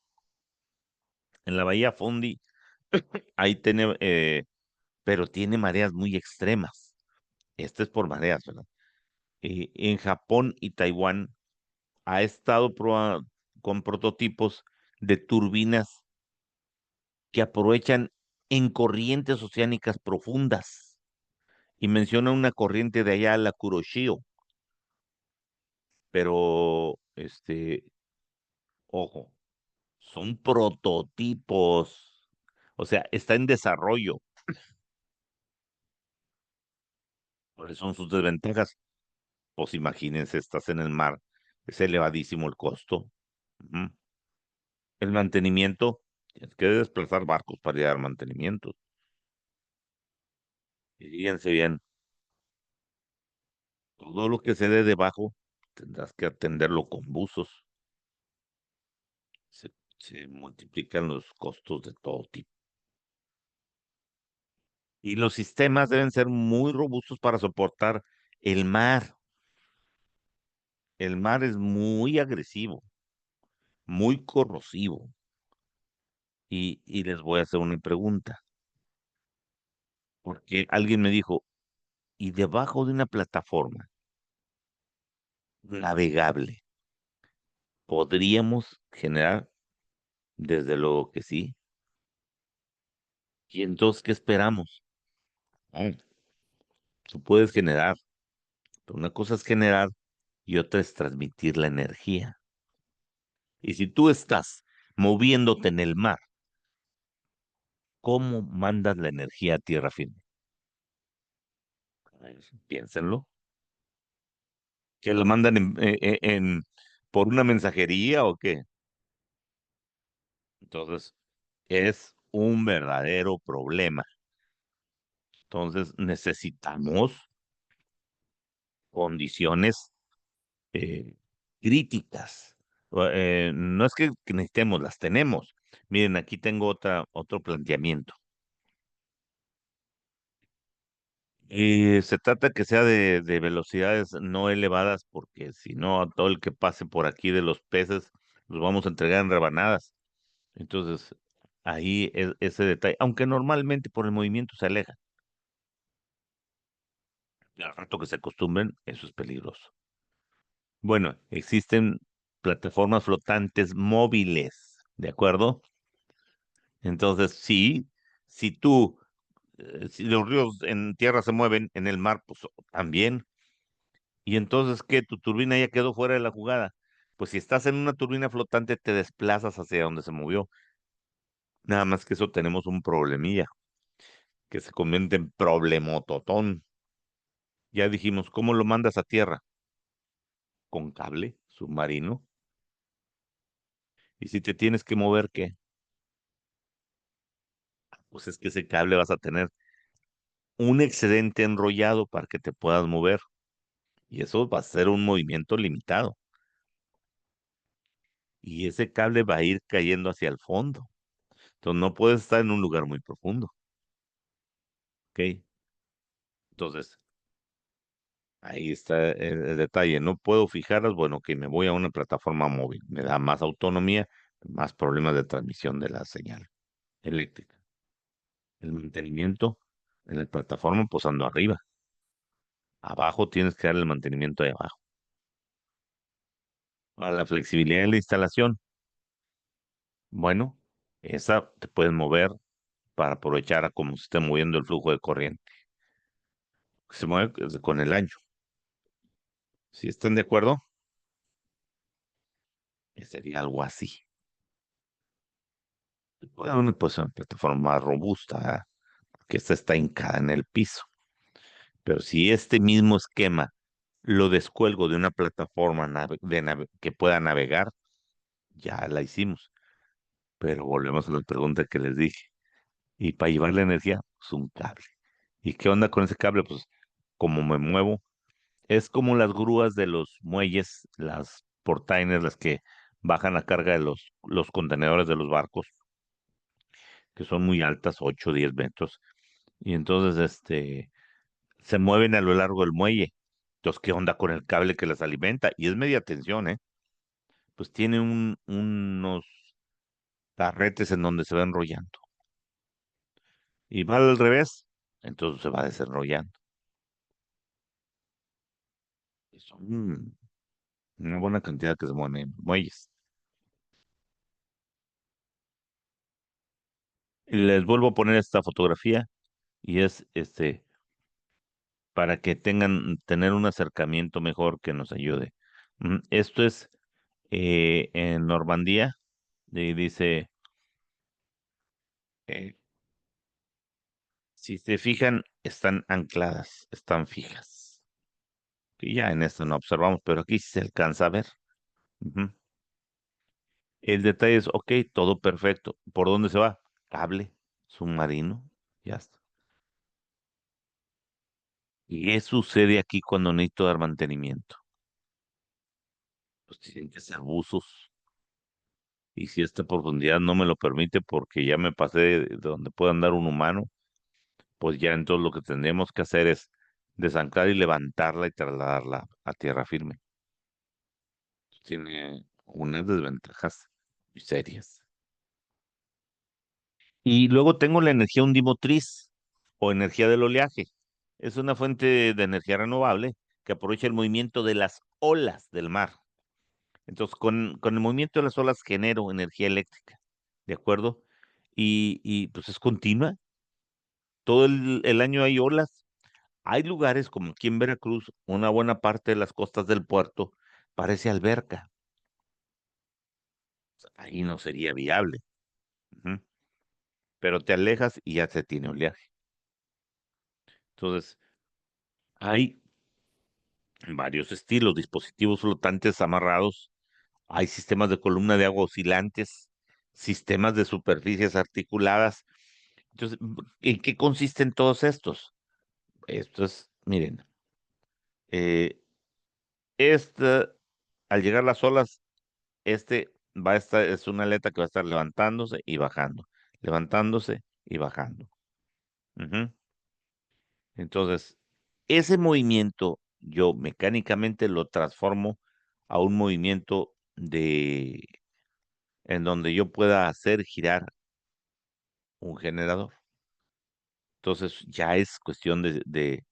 en la Bahía Fundy, ahí tiene, pero tiene mareas muy extremas. Este es por mareas, ¿verdad? En Japón y Taiwán ha estado con prototipos de turbinas que aprovechan en corrientes oceánicas profundas. Y menciona una corriente de allá, la Kuroshio, pero, ojo, son prototipos. O sea, está en desarrollo. ¿Cuáles son sus desventajas? Pues imagínense, estás en el mar, es elevadísimo el costo. Ujú. El mantenimiento, tienes que desplazar barcos para ir a dar mantenimiento. Y fíjense bien, todo lo que se dé debajo tendrás que atenderlo con buzos. Se, se multiplican los costos de todo tipo. Y los sistemas deben ser muy robustos para soportar el mar. El mar es muy agresivo, muy corrosivo. Y les voy a hacer una pregunta, porque alguien me dijo, ¿y debajo de una plataforma navegable podríamos generar? Desde luego que sí. ¿Y entonces qué esperamos? Ah, tú puedes generar, pero una cosa es generar y otra es transmitir la energía. Y si tú estás moviéndote en el mar, ¿cómo mandas la energía a tierra firme? A ver, piénsenlo. ¿Que la mandan por una mensajería o qué? Entonces, es un verdadero problema. Entonces, necesitamos condiciones eh, críticas. No es que necesitemos, las tenemos. Miren, aquí tengo otro planteamiento. Se trata que sea de velocidades no elevadas, porque si no, a todo el que pase por aquí de los peces los vamos a entregar en rebanadas. Entonces, ahí es ese detalle, aunque normalmente por el movimiento se alejan. Y al rato que se acostumbren, eso es peligroso. Bueno, existen plataformas flotantes móviles, ¿de acuerdo? Entonces, sí, si tú, si los ríos en tierra se mueven, en el mar, pues también. Y entonces, ¿qué? Tu turbina ya quedó fuera de la jugada. Pues si estás en una turbina flotante, te desplazas hacia donde se movió. Nada más que eso tenemos un problemilla, que se convierte en problemototón. Ya dijimos, ¿cómo lo mandas a tierra? Con cable submarino. Y si te tienes que mover, ¿qué? Pues es que ese cable vas a tener un excedente enrollado para que te puedas mover. Y eso va a ser un movimiento limitado. Y ese cable va a ir cayendo hacia el fondo. Entonces no puedes estar en un lugar muy profundo. ¿Ok? Entonces, ahí está el detalle. No puedo fijarlas. Bueno, que me voy a una plataforma móvil. Me da más autonomía, más problemas de transmisión de la señal eléctrica. El mantenimiento en la plataforma, pues ando arriba. Abajo tienes que darle el mantenimiento de abajo. A la flexibilidad de la instalación, bueno, esa te puedes mover para aprovechar a cómo se esté moviendo el flujo de corriente. Se mueve con el año. Si están de acuerdo, sería algo así. Puede haber una plataforma más robusta, ¿eh? Que esta está hincada en el piso. Pero si este mismo esquema lo descuelgo de una plataforma que pueda navegar, ya la hicimos. Pero volvemos a la pregunta que les dije. Y para llevar la energía, pues un cable. ¿Y qué onda con ese cable? Pues como me muevo, es como las grúas de los muelles, las portainers, las que bajan la carga de los contenedores de los barcos, que son muy altas, 8 o 10 metros. Y entonces, se mueven a lo largo del muelle. Entonces, ¿qué onda con el cable que las alimenta? Y es media tensión, ¿eh? pues tiene unos carretes en donde se va enrollando. Y va al revés, entonces se va desenrollando. Y son una buena cantidad que se mueven en muelles. Y les vuelvo a poner esta fotografía y es para que tener un acercamiento mejor que nos ayude. Esto es en Normandía, y dice, eh, si se fijan, están ancladas, están fijas. Y ya en esto no observamos, pero aquí sí se alcanza a ver. Ujú. El detalle es, ok, todo perfecto. ¿Por dónde se va? Cable submarino, ya está. ¿Y qué sucede aquí cuando necesito dar mantenimiento? Pues tienen que ser buzos. Y si esta profundidad no me lo permite porque ya me pasé de donde pueda andar un humano, pues ya entonces lo que tendríamos que hacer es desanclar y levantarla y trasladarla a tierra firme. Tiene unas desventajas muy serias. Y luego tengo la energía undimotriz o energía del oleaje. Es una fuente de energía renovable que aprovecha el movimiento de las olas del mar. Entonces, con el movimiento de las olas genero energía eléctrica, ¿de acuerdo? Pues es continua. Todo el año hay olas. Hay lugares como aquí en Veracruz, una buena parte de las costas del puerto parece alberca. Ahí no sería viable. Ujú. Pero te alejas y ya se tiene oleaje. Entonces, hay varios estilos, dispositivos flotantes amarrados, hay sistemas de columna de agua oscilantes, sistemas de superficies articuladas. Entonces, ¿en qué consisten todos estos? Estos, miren, eh, esta, al llegar las olas, va a estar, es una aleta que va a estar levantándose y bajando. Ujú. Entonces, ese movimiento yo mecánicamente lo transformo a un movimiento en donde yo pueda hacer girar un generador. Entonces, ya es cuestión de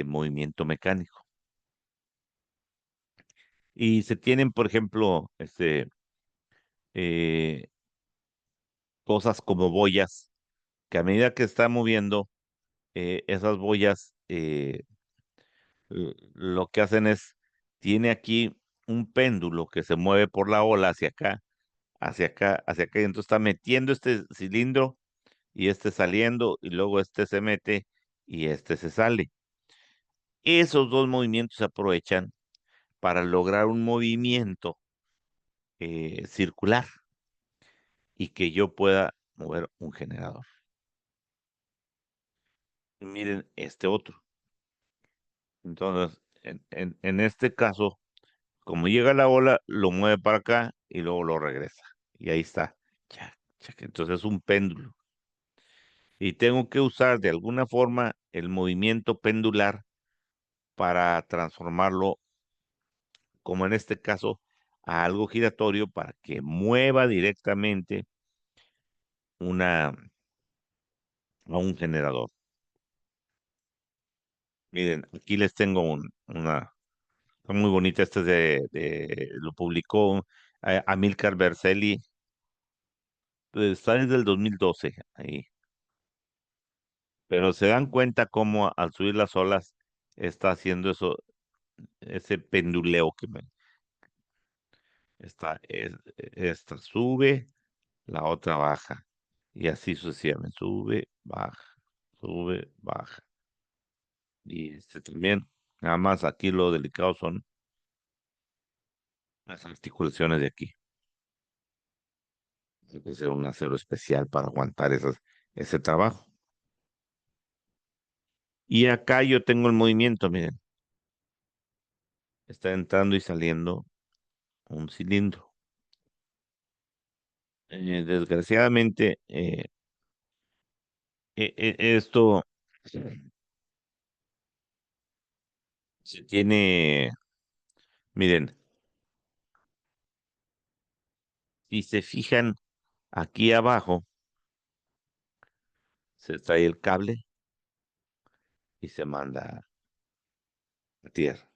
movimiento mecánico. Y se tienen, por ejemplo, eh, cosas como boyas, que a medida que está moviendo, esas boyas lo que hacen es, tiene aquí un péndulo que se mueve por la ola hacia acá, hacia acá, hacia acá, y entonces está metiendo este cilindro y este saliendo, y luego este se mete y este se sale. Esos dos movimientos se aprovechan para lograr un movimiento circular y que yo pueda mover un generador. Y miren este otro. Entonces, en este caso, como llega la ola, lo mueve para acá y luego lo regresa. Y ahí está. Chac, chac. Entonces es un péndulo. Y tengo que usar de alguna forma el movimiento pendular para transformarlo, como en este caso, a algo giratorio para que mueva directamente una, a un generador. Miren, aquí les tengo está muy bonita, este es lo publicó Amílcar Berzelli, está desde el 2012 ahí, pero se dan cuenta cómo al subir las olas está haciendo eso, ese penduleo esta sube, la otra baja, y así sucesivamente, sube, baja, y también, nada más aquí lo delicado son las articulaciones de aquí. Hay que hacer un acero especial para aguantar ese trabajo. Y acá yo tengo el movimiento, miren, está entrando y saliendo un cilindro. Desgraciadamente, esto se tiene, miren, Si se fijan aquí abajo, se trae el cable y se manda a tierra.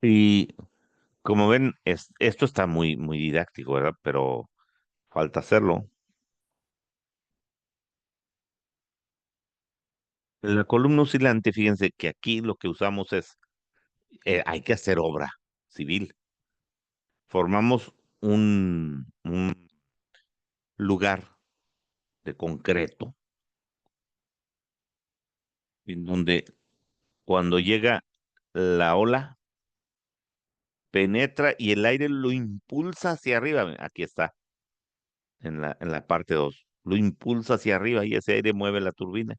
Y como ven, esto está muy, muy didáctico, ¿verdad? Pero falta hacerlo. La columna oscilante, fíjense que aquí lo que usamos es, hay que hacer obra civil. Formamos un lugar de concreto en donde cuando llega la ola, penetra y el aire lo impulsa hacia arriba. Aquí está, en la parte 2. Lo impulsa hacia arriba y ese aire mueve la turbina.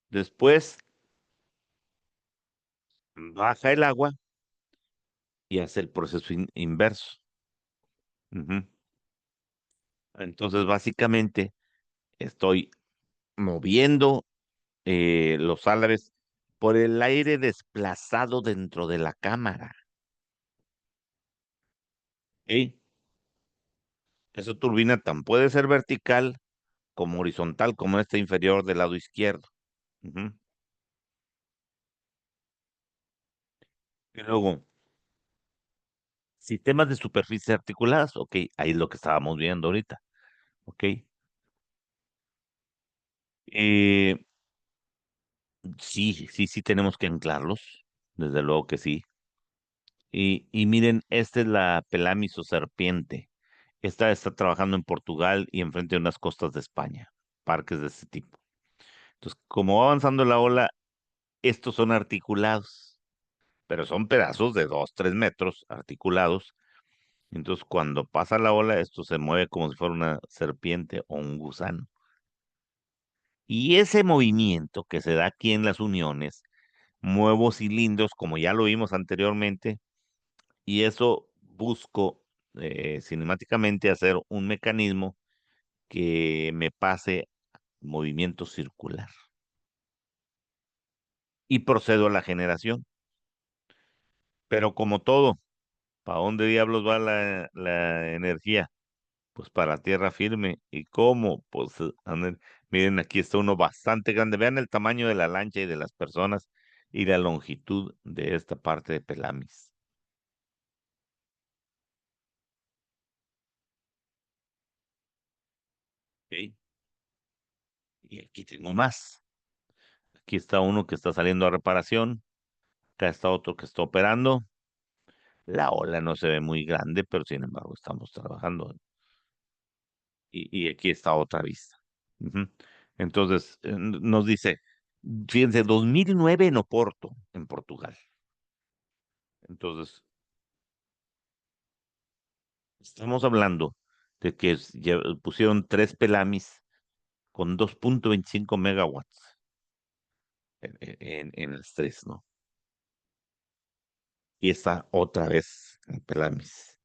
Después baja el agua y hace el proceso inverso. Ujú. Entonces, básicamente, estoy moviendo los álabes por el aire desplazado dentro de la cámara. ¿Ok? Esa turbina tan puede ser vertical como horizontal, como esta inferior del lado izquierdo. Ujú. Y luego, sistemas de superficies articuladas, ok, ahí es lo que estábamos viendo ahorita, ok. Eh, sí, sí, sí tenemos que anclarlos, desde luego que sí. Y miren, esta es la Pelamiso serpiente. Esta está trabajando en Portugal y enfrente de unas costas de España, parques de este tipo. Entonces, como va avanzando la ola, estos son articulados, pero son pedazos de 2, 3 metros articulados. Entonces, cuando pasa la ola, esto se mueve como si fuera una serpiente o un gusano. Y ese movimiento que se da aquí en las uniones, muevo cilindros, como ya lo vimos anteriormente, y eso busco cinemáticamente hacer un mecanismo que me pase movimiento circular. Y procedo a la generación. Pero como todo, ¿para dónde diablos va la energía? Pues para tierra firme. ¿Y cómo? Pues miren, aquí está uno bastante grande. Vean el tamaño de la lancha y de las personas y la longitud de esta parte de Pelamis. ¿Ok? Y aquí tengo más. Aquí está uno que está saliendo a reparación. Acá está otro que está operando. La ola no se ve muy grande, pero sin embargo estamos trabajando. Y aquí está otra vista. Ujú. Entonces, nos dice, fíjense, 2009 en Oporto, en Portugal. Entonces, estamos hablando de que pusieron 3 Pelamis con 2,25 megawatts en el estrés, ¿no? Y está otra vez en Pelamis.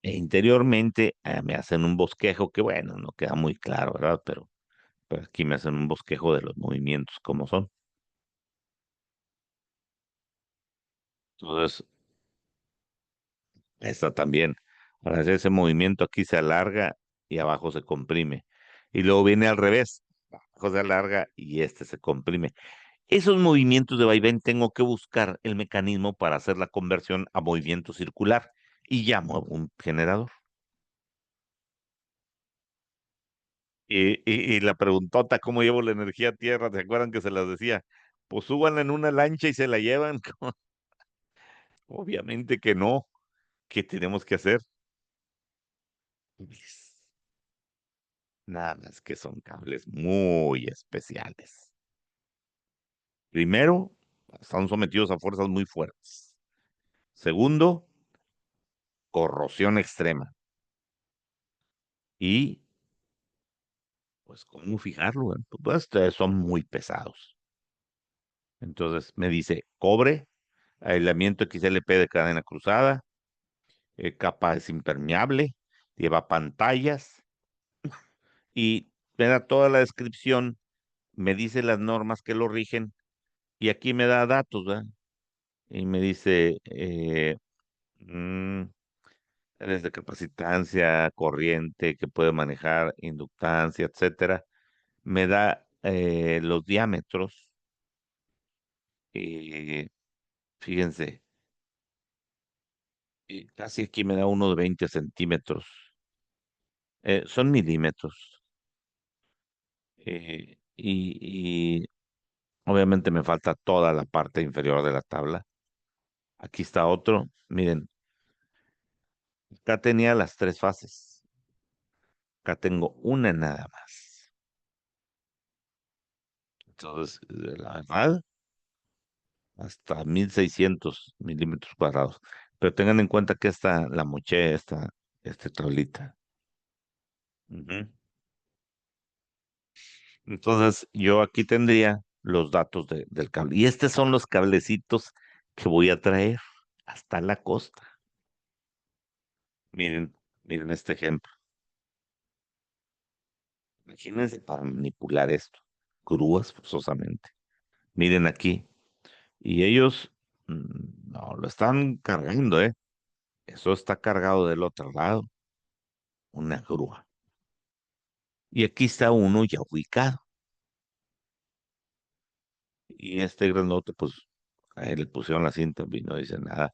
E interiormente me hacen un bosquejo que, bueno, no queda muy claro, ¿verdad? Pero aquí me hacen un bosquejo de los movimientos como son. Entonces, esta también, para hacer ese movimiento aquí se alarga y abajo se comprime. Y luego viene al revés, abajo se alarga y este se comprime. Esos movimientos de vaivén tengo que buscar el mecanismo para hacer la conversión a movimiento circular y llamo a un generador. Y la preguntota, ¿cómo llevo la energía a tierra? ¿Se acuerdan que se las decía? Pues súbanla en una lancha y se la llevan. Obviamente que no. ¿Qué tenemos que hacer? Pues, nada más que son cables muy especiales. Primero, están sometidos a fuerzas muy fuertes. Segundo, corrosión extrema. Y, pues, ¿cómo fijarlo? Pues, ustedes son muy pesados. Entonces, me dice, cobre, aislamiento XLP de cadena cruzada, capa es impermeable, lleva pantallas y me da toda la descripción, me dice las normas que lo rigen y aquí me da datos, ¿verdad? y me dice, mm, eres de capacitancia, corriente, que puede manejar inductancia, etcétera. Me da los diámetros, y fíjense, y casi aquí me da uno de 20 centímetros. Son milímetros. Y obviamente me falta toda la parte inferior de la tabla. Aquí está otro. Miren, acá tenía las tres fases. Acá tengo una nada más. Entonces, la verdad, hasta 1600 milímetros cuadrados. Pero tengan en cuenta que esta la moché, esta tablita. Ujú. Entonces, yo aquí tendría los datos del cable. Y estos son los cablecitos que voy a traer hasta la costa. Miren, miren este ejemplo. Imagínense para manipular esto. Grúas forzosamente. Miren aquí. Y ellos no lo están cargando, ¿eh? Eso está cargado del otro lado. Una grúa. Y aquí está uno ya ubicado. Y este grandote, pues, a él le pusieron la cinta y no dice nada.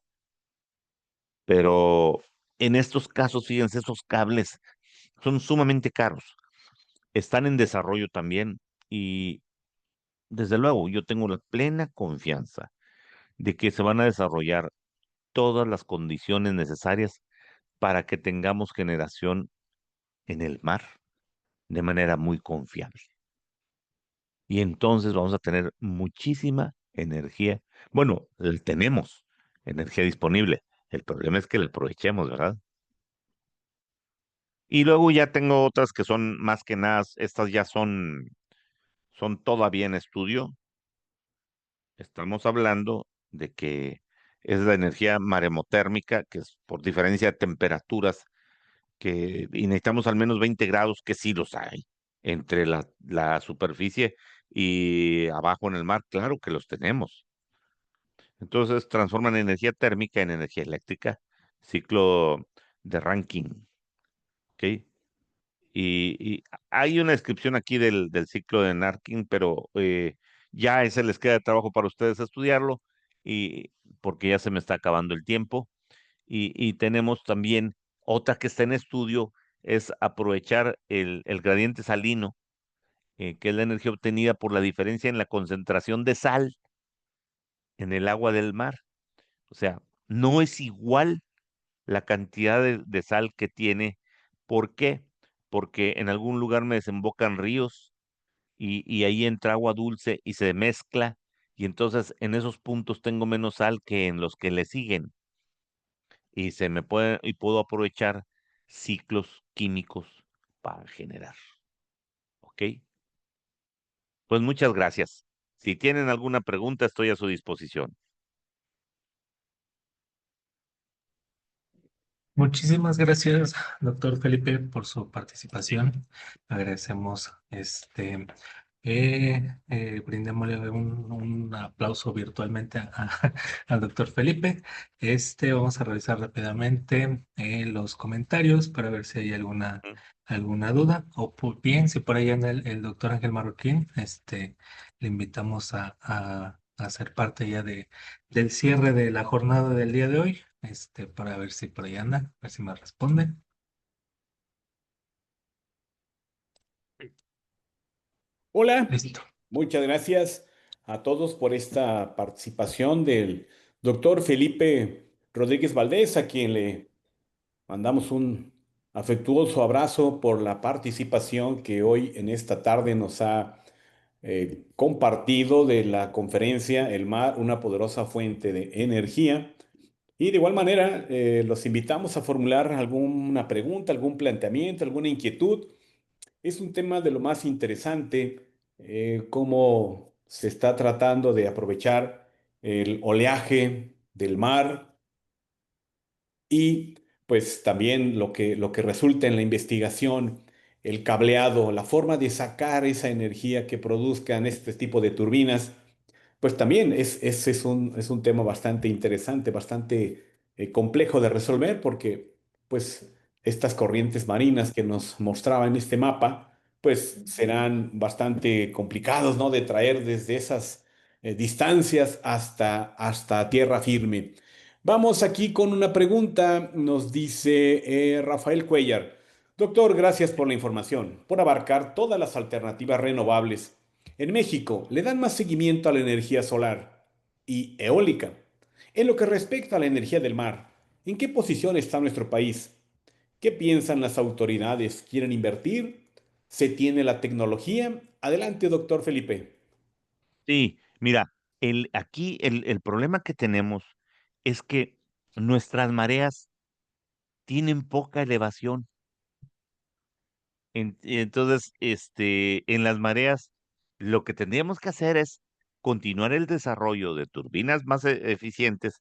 Pero en estos casos, fíjense, esos cables son sumamente caros. Están en desarrollo también. Y desde luego, yo tengo la plena confianza de que se van a desarrollar todas las condiciones necesarias para que tengamos generación en el mar de manera muy confiable. Y entonces vamos a tener muchísima energía. Bueno, tenemos energía disponible. El problema es que la aprovechemos, ¿verdad? Y luego ya tengo otras que son más que nada, estas ya son todavía en estudio. Estamos hablando de que es la energía maremotérmica, que es por diferencia de temperaturas, y necesitamos al menos 20 grados, que sí los hay, entre la superficie y abajo en el mar, claro que los tenemos. Entonces transforman energía térmica en energía eléctrica, ciclo de Rankine, ¿ok? Y hay una descripción aquí del ciclo de Rankine, pero ya ese les queda de trabajo para ustedes estudiarlo, y porque ya se me está acabando el tiempo. Y tenemos también otra que está en estudio, es aprovechar el gradiente salino, que es la energía obtenida por la diferencia en la concentración de sal en el agua del mar. O sea, no es igual la cantidad de sal que tiene. ¿Por qué? Porque en algún lugar me desembocan ríos, y ahí entra agua dulce y se mezcla, y entonces en esos puntos tengo menos sal que en los que le siguen, y puedo aprovechar ciclos químicos para generar. ¿Ok? Pues muchas gracias. Si tienen alguna pregunta, estoy a su disposición. Muchísimas gracias, doctor Felipe, por su participación. Agradecemos brindémosle un aplauso virtualmente al doctor Felipe. Vamos a revisar rápidamente los comentarios para ver si hay Ujú. alguna duda. O bien, si por ahí anda el doctor Ángel Marroquín, le invitamos a ser parte ya del cierre de la jornada del día de hoy, para ver si por ahí anda, a ver si me responde. Hola, Listo. muchas gracias a todos por esta participación del doctor Felipe Rodríguez Valdés, a quien le mandamos un afectuoso abrazo por la participación que hoy en esta tarde nos ha compartido de la conferencia El mar, una poderosa fuente de energía. Y de igual manera, los invitamos a formular alguna pregunta, algún planteamiento, alguna inquietud. Es un tema de lo más interesante, cómo se está tratando de aprovechar el oleaje del mar y pues también lo que resulta en la investigación, el cableado, la forma de sacar esa energía que produzcan este tipo de turbinas Pues también es un tema bastante interesante, bastante complejo de resolver porque pues estas corrientes marinas que nos mostraba en este mapa pues serán bastante complicados, ¿no? De traer desde esas distancias hasta tierra firme. Vamos aquí con una pregunta, nos dice Rafael Cuellar. Doctor, gracias por la información, por abarcar todas las alternativas renovables. En México le dan más seguimiento a la energía solar y eólica. En lo que respecta a la energía del mar, ¿en qué posición está nuestro país? ¿Qué piensan las autoridades? ¿Quieren invertir? ¿Se tiene la tecnología? Adelante, doctor Felipe. Sí, mira, aquí el problema que tenemos es que nuestras mareas tienen poca elevación. Entonces, en las mareas, lo que tendríamos que hacer es continuar el desarrollo de turbinas más eficientes,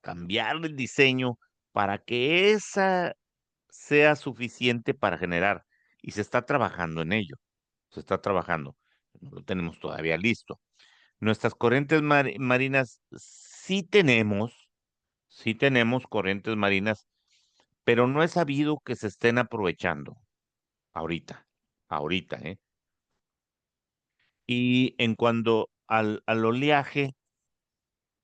cambiar el diseño para que esa sea suficiente para generar. Y se está trabajando en ello. Se está trabajando. No lo tenemos todavía listo. Nuestras corrientes marinas sí tenemos corrientes marinas, pero no es sabido que se estén aprovechando ahorita, ahorita, ¿eh? Y en cuanto al oleaje,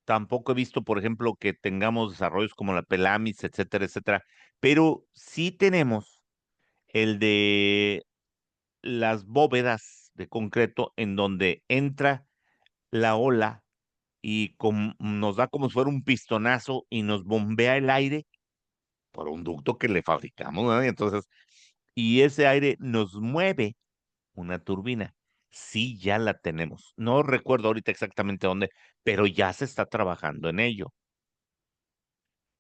tampoco he visto, por ejemplo, que tengamos desarrollos como la Pelamis, etcétera, etcétera, pero sí tenemos el de las bóvedas de concreto en donde entra la ola y nos da como si fuera un pistonazo y nos bombea el aire por un ducto que le fabricamos, ¿no? Y entonces, y ese aire nos mueve una turbina. Sí, ya la tenemos. No recuerdo ahorita exactamente dónde, pero ya se está trabajando en ello.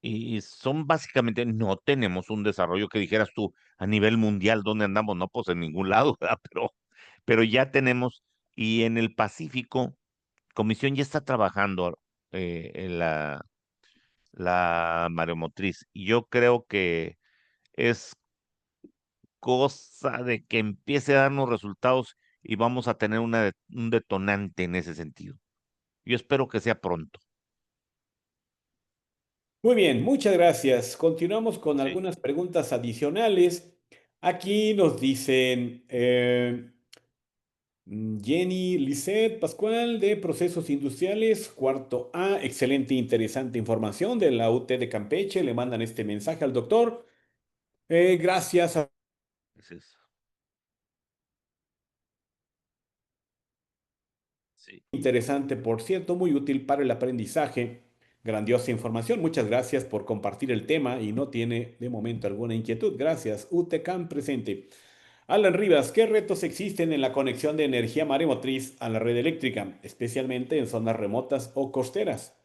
Y son básicamente, no tenemos un desarrollo que dijeras tú a nivel mundial, ¿dónde andamos? No, pues en ningún lado, ¿verdad? Pero ya tenemos, y en el Pacífico, Comisión ya está trabajando en la mareomotriz. Y yo creo que es cosa de que empiece a darnos resultados y vamos a tener un detonante en ese sentido. Yo espero que sea pronto. Muy bien, muchas gracias. Continuamos con Sí. algunas preguntas adicionales. Aquí nos dicen, Jenny Lisset Pascual de Procesos Industriales, cuarto A, excelente, interesante información de la UT de Campeche. Le mandan este mensaje al doctor. Gracias. Gracias. Sí. Interesante, por cierto, muy útil para el aprendizaje. Grandiosa información. Muchas gracias por compartir el tema y no tiene de momento alguna inquietud. Gracias. UTCAM presente. Alan Rivas, ¿qué retos existen en la conexión de energía maremotriz a la red eléctrica, especialmente en zonas remotas o costeras?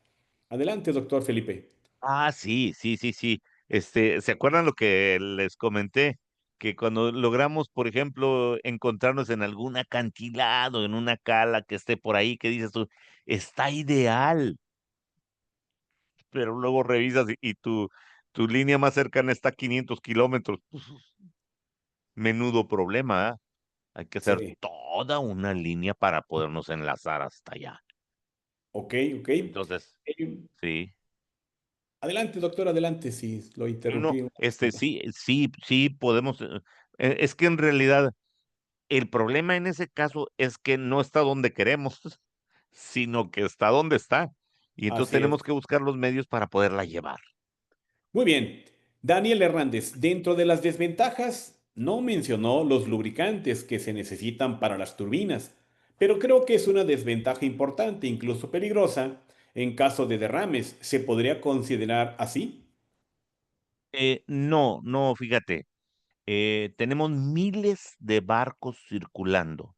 Adelante, doctor Felipe. Ah, sí, sí, sí, sí. ¿Se acuerdan lo que les comenté? Que cuando logramos, por ejemplo, encontrarnos en algún acantilado, en una cala que esté por ahí, que dices tú, está ideal, pero luego revisas y tu línea más cercana está a 500 kilómetros. Pues, menudo problema, ¿ah? Hay que hacer Sí. toda una línea para podernos enlazar hasta allá. Ok, ok. Entonces, Eh, sí. Adelante, doctor, adelante, si lo No, no, interrumpí. sí, sí, sí podemos. Es que en realidad el problema en ese caso es que no está donde queremos, sino que está donde está. Y entonces Así tenemos es. que buscar los medios para poderla llevar. Muy bien. Daniel Hernández, dentro de las desventajas, no mencionó los lubricantes que se necesitan para las turbinas, pero creo que es una desventaja importante, incluso peligrosa, en caso de derrames. ¿Se podría considerar así? No, no, fíjate, tenemos miles de barcos circulando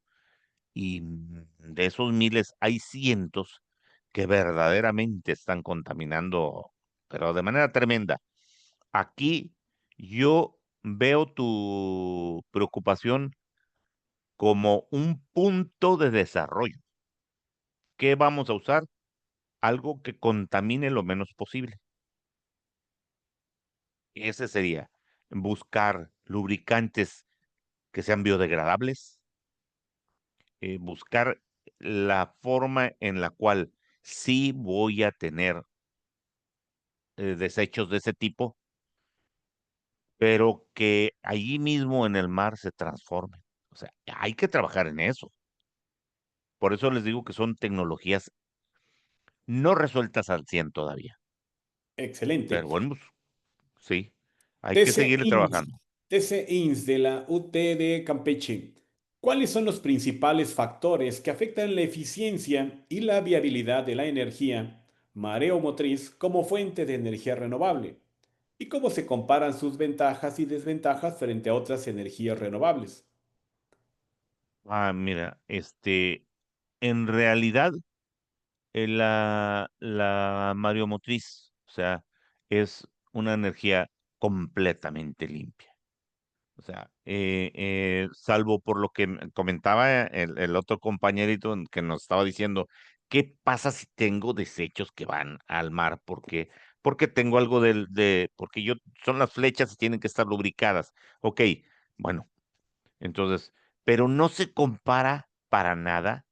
y de esos miles hay cientos que verdaderamente están contaminando, pero de manera tremenda. Aquí yo veo tu preocupación como un punto de desarrollo. ¿Qué vamos a usar? Algo que contamine lo menos posible. Ese sería buscar lubricantes que sean biodegradables, buscar la forma en la cual sí voy a tener desechos de ese tipo, pero que allí mismo en el mar se transformen. O sea, hay que trabajar en eso. Por eso les digo que son tecnologías no resueltas al 100 todavía. Excelente. Pero bueno, pues, sí, hay que TC seguirle INS, trabajando. TC INS de la UT de Campeche. ¿Cuáles son los principales factores que afectan la eficiencia y la viabilidad de la energía mareomotriz como fuente de energía renovable? ¿Y cómo se comparan sus ventajas y desventajas frente a otras energías renovables? Mira, en realidad, la mareomotriz, o sea, es una energía completamente limpia. O sea, salvo por lo que comentaba el otro compañerito que nos estaba diciendo, ¿qué pasa si tengo desechos que van al mar? Porque tengo algo porque son las flechas y tienen que estar lubricadas. Ok, bueno, entonces, pero no se compara para nada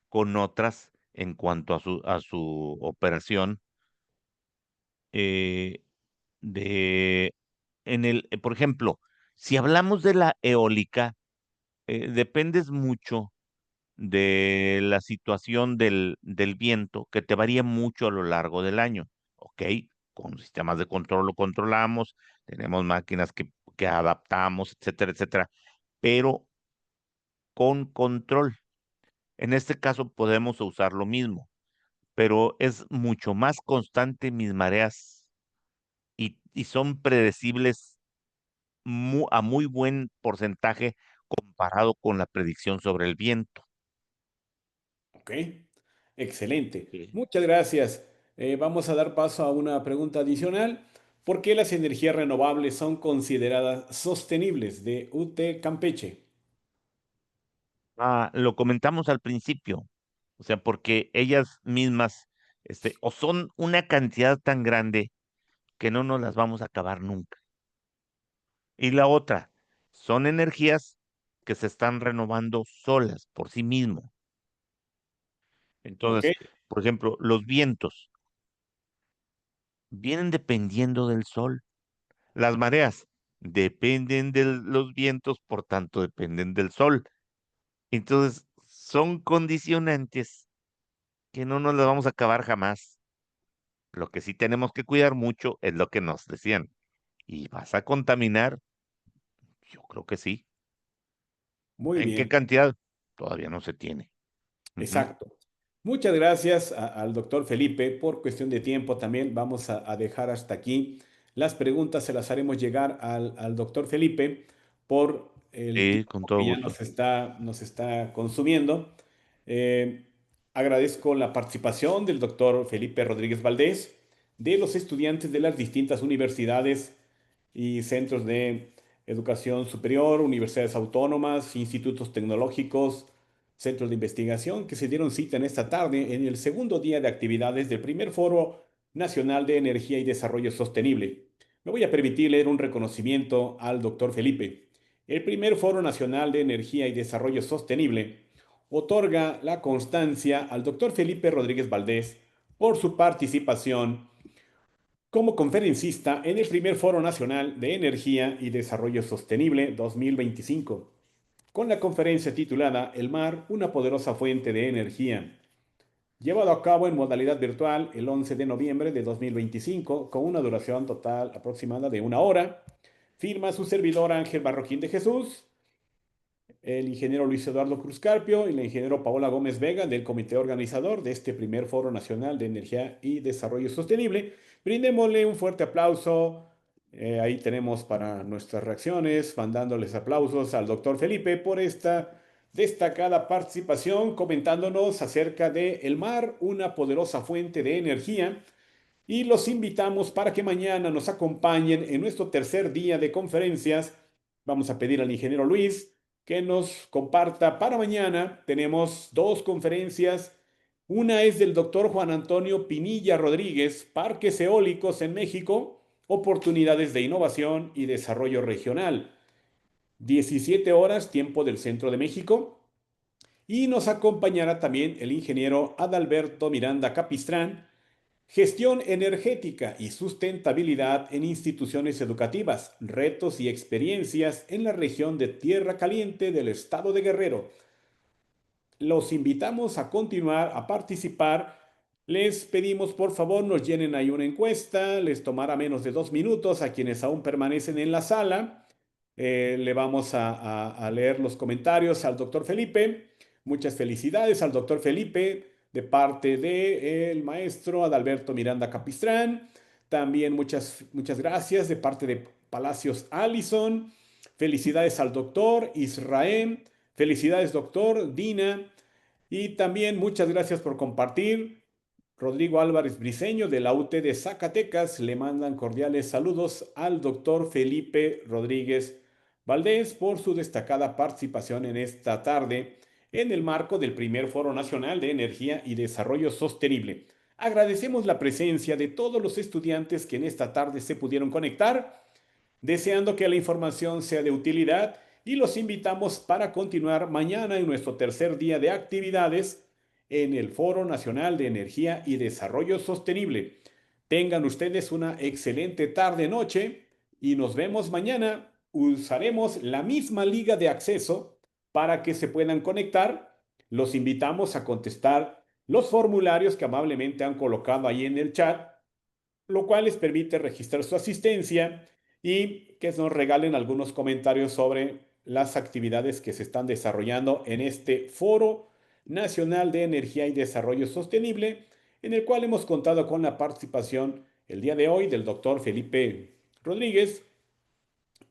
con otras en cuanto a su operación eh, de, por ejemplo, si hablamos de la eólica, dependes mucho de la situación del viento, que te varía mucho a lo largo del año. ¿Ok? Con sistemas de control lo controlamos, tenemos máquinas que adaptamos, etcétera, etcétera, pero con control. En este caso podemos usar lo mismo, pero es mucho más constante mis mareas y son predecibles a muy buen porcentaje comparado con la predicción sobre el viento. Ok, excelente. Sí. Muchas gracias. Vamos a dar paso a una pregunta adicional. ¿Por qué las energías renovables son consideradas sostenibles de UT Campeche? Lo comentamos al principio, o sea, porque ellas mismas, o son una cantidad tan grande que no nos las vamos a acabar nunca. Y la otra, son energías que se están renovando solas por sí mismo. Ok, Entonces, por ejemplo, los vientos vienen dependiendo del sol. Las mareas dependen de los vientos, por tanto, dependen del sol. Entonces, son condicionantes que no nos las vamos a acabar jamás. Lo que sí tenemos que cuidar mucho es lo que nos decían. ¿Y vas a contaminar? Yo creo que sí. muy ¿En qué bien. cantidad? Todavía no se tiene. Ujú. Exacto. Muchas gracias al doctor Felipe. Por cuestión de tiempo también vamos a dejar hasta aquí. Las preguntas se las haremos llegar al doctor Felipe por el Sí, con tiempo todo que ya gusto. nos está consumiendo. Eh, Agradezco la participación del doctor Felipe Rodríguez Valdés, de los estudiantes de las distintas universidades y centros de educación superior, universidades autónomas, institutos tecnológicos, centros de investigación que se dieron cita en esta tarde en el segundo día de actividades del primer Foro Nacional de Energía y Desarrollo Sostenible. Me voy a permitir leer un reconocimiento al doctor Felipe. El primer Foro Nacional de Energía y Desarrollo Sostenible otorga la constancia al doctor Felipe Rodríguez Valdés por su participación como conferencista en el primer Foro Nacional de Energía y Desarrollo Sostenible 2025, con la conferencia titulada El mar, una poderosa fuente de energía, llevado a cabo en modalidad virtual el 11 de noviembre de 2025, con una duración total aproximada de 1 hora. Firma su servidor Ángel Barroquín de Jesús, el ingeniero Luis Eduardo Cruz Carpio y la ingeniero Paola Gómez Vega del comité organizador de este primer Foro Nacional de Energía y Desarrollo Sostenible. Brindémosle un fuerte aplauso. Ahí tenemos para nuestras reacciones, mandándoles aplausos al doctor Felipe por esta destacada participación, comentándonos acerca de el mar, una poderosa fuente de energía, y los invitamos para que mañana nos acompañen en nuestro tercer día de conferencias. Vamos a pedir al ingeniero Luis que nos comparta para mañana. Tenemos dos conferencias. Una es del doctor Juan Antonio Pinilla Rodríguez, Parques Eólicos en México, oportunidades de innovación y desarrollo regional. 17 horas, tiempo del centro de México. y nos acompañará también el ingeniero Adalberto Miranda Capistrán, gestión energética y sustentabilidad en instituciones educativas, retos y experiencias en la región de Tierra Caliente del estado de Guerrero. Los invitamos a continuar a participar. Les pedimos por favor nos llenen ahí una encuesta, les tomará menos de 2 minutos a quienes aún permanecen en la sala. Le vamos a leer los comentarios al doctor Felipe. Muchas felicidades al doctor Felipe de parte del maestro Adalberto Miranda Capistrán. También muchas gracias de parte de Palacios Allison. Felicidades al doctor Israel. Felicidades doctor Dina. Y también muchas gracias por compartir. Rodrigo Álvarez Briceño de la UT de Zacatecas le mandan cordiales saludos al doctor Felipe Rodríguez Valdés por su destacada participación en esta tarde en el marco del primer Foro Nacional de Energía y Desarrollo Sostenible. Agradecemos la presencia de todos los estudiantes que en esta tarde se pudieron conectar, deseando que la información sea de utilidad y los invitamos para continuar mañana en nuestro tercer día de actividades en el Foro Nacional de Energía y Desarrollo Sostenible. Tengan ustedes una excelente tarde-noche y nos vemos mañana. Usaremos la misma liga de acceso para que se puedan conectar. Los invitamos a contestar los formularios que amablemente han colocado ahí en el chat, lo cual les permite registrar su asistencia y que nos regalen algunos comentarios sobre las actividades que se están desarrollando en este Foro Nacional de Energía y Desarrollo Sostenible, en el cual hemos contado con la participación el día de hoy del doctor Felipe Rodríguez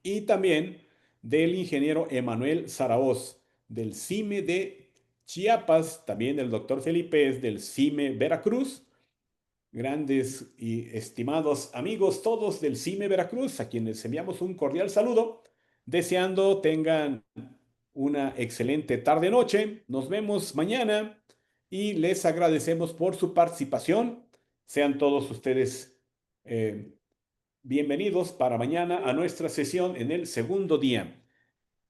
y también del ingeniero Emanuel Zaraoz del CIME de Chiapas, también el doctor Felipe es del CIME Veracruz. Grandes y estimados amigos todos del CIME Veracruz, a quienes enviamos un cordial saludo, deseando tengan una excelente tarde-noche. Nos vemos mañana y les agradecemos por su participación. Sean todos ustedes eh, bienvenidos para mañana a nuestra sesión en el segundo día.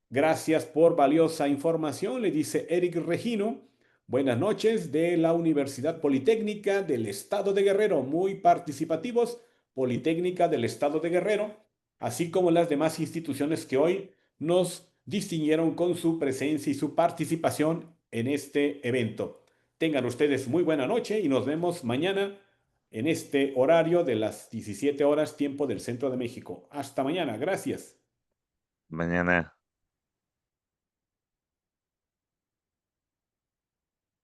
Gracias por valiosa información, le dice Eric Regino. Buenas noches de la Universidad Politécnica del Estado de Guerrero, muy participativos, Politécnica del Estado de Guerrero, así como las demás instituciones que hoy nos distinguieron con su presencia y su participación en este evento. Tengan ustedes muy buena noche y nos vemos mañana en este horario de las 17 horas, tiempo del Centro de México. Hasta mañana, gracias. Mañana.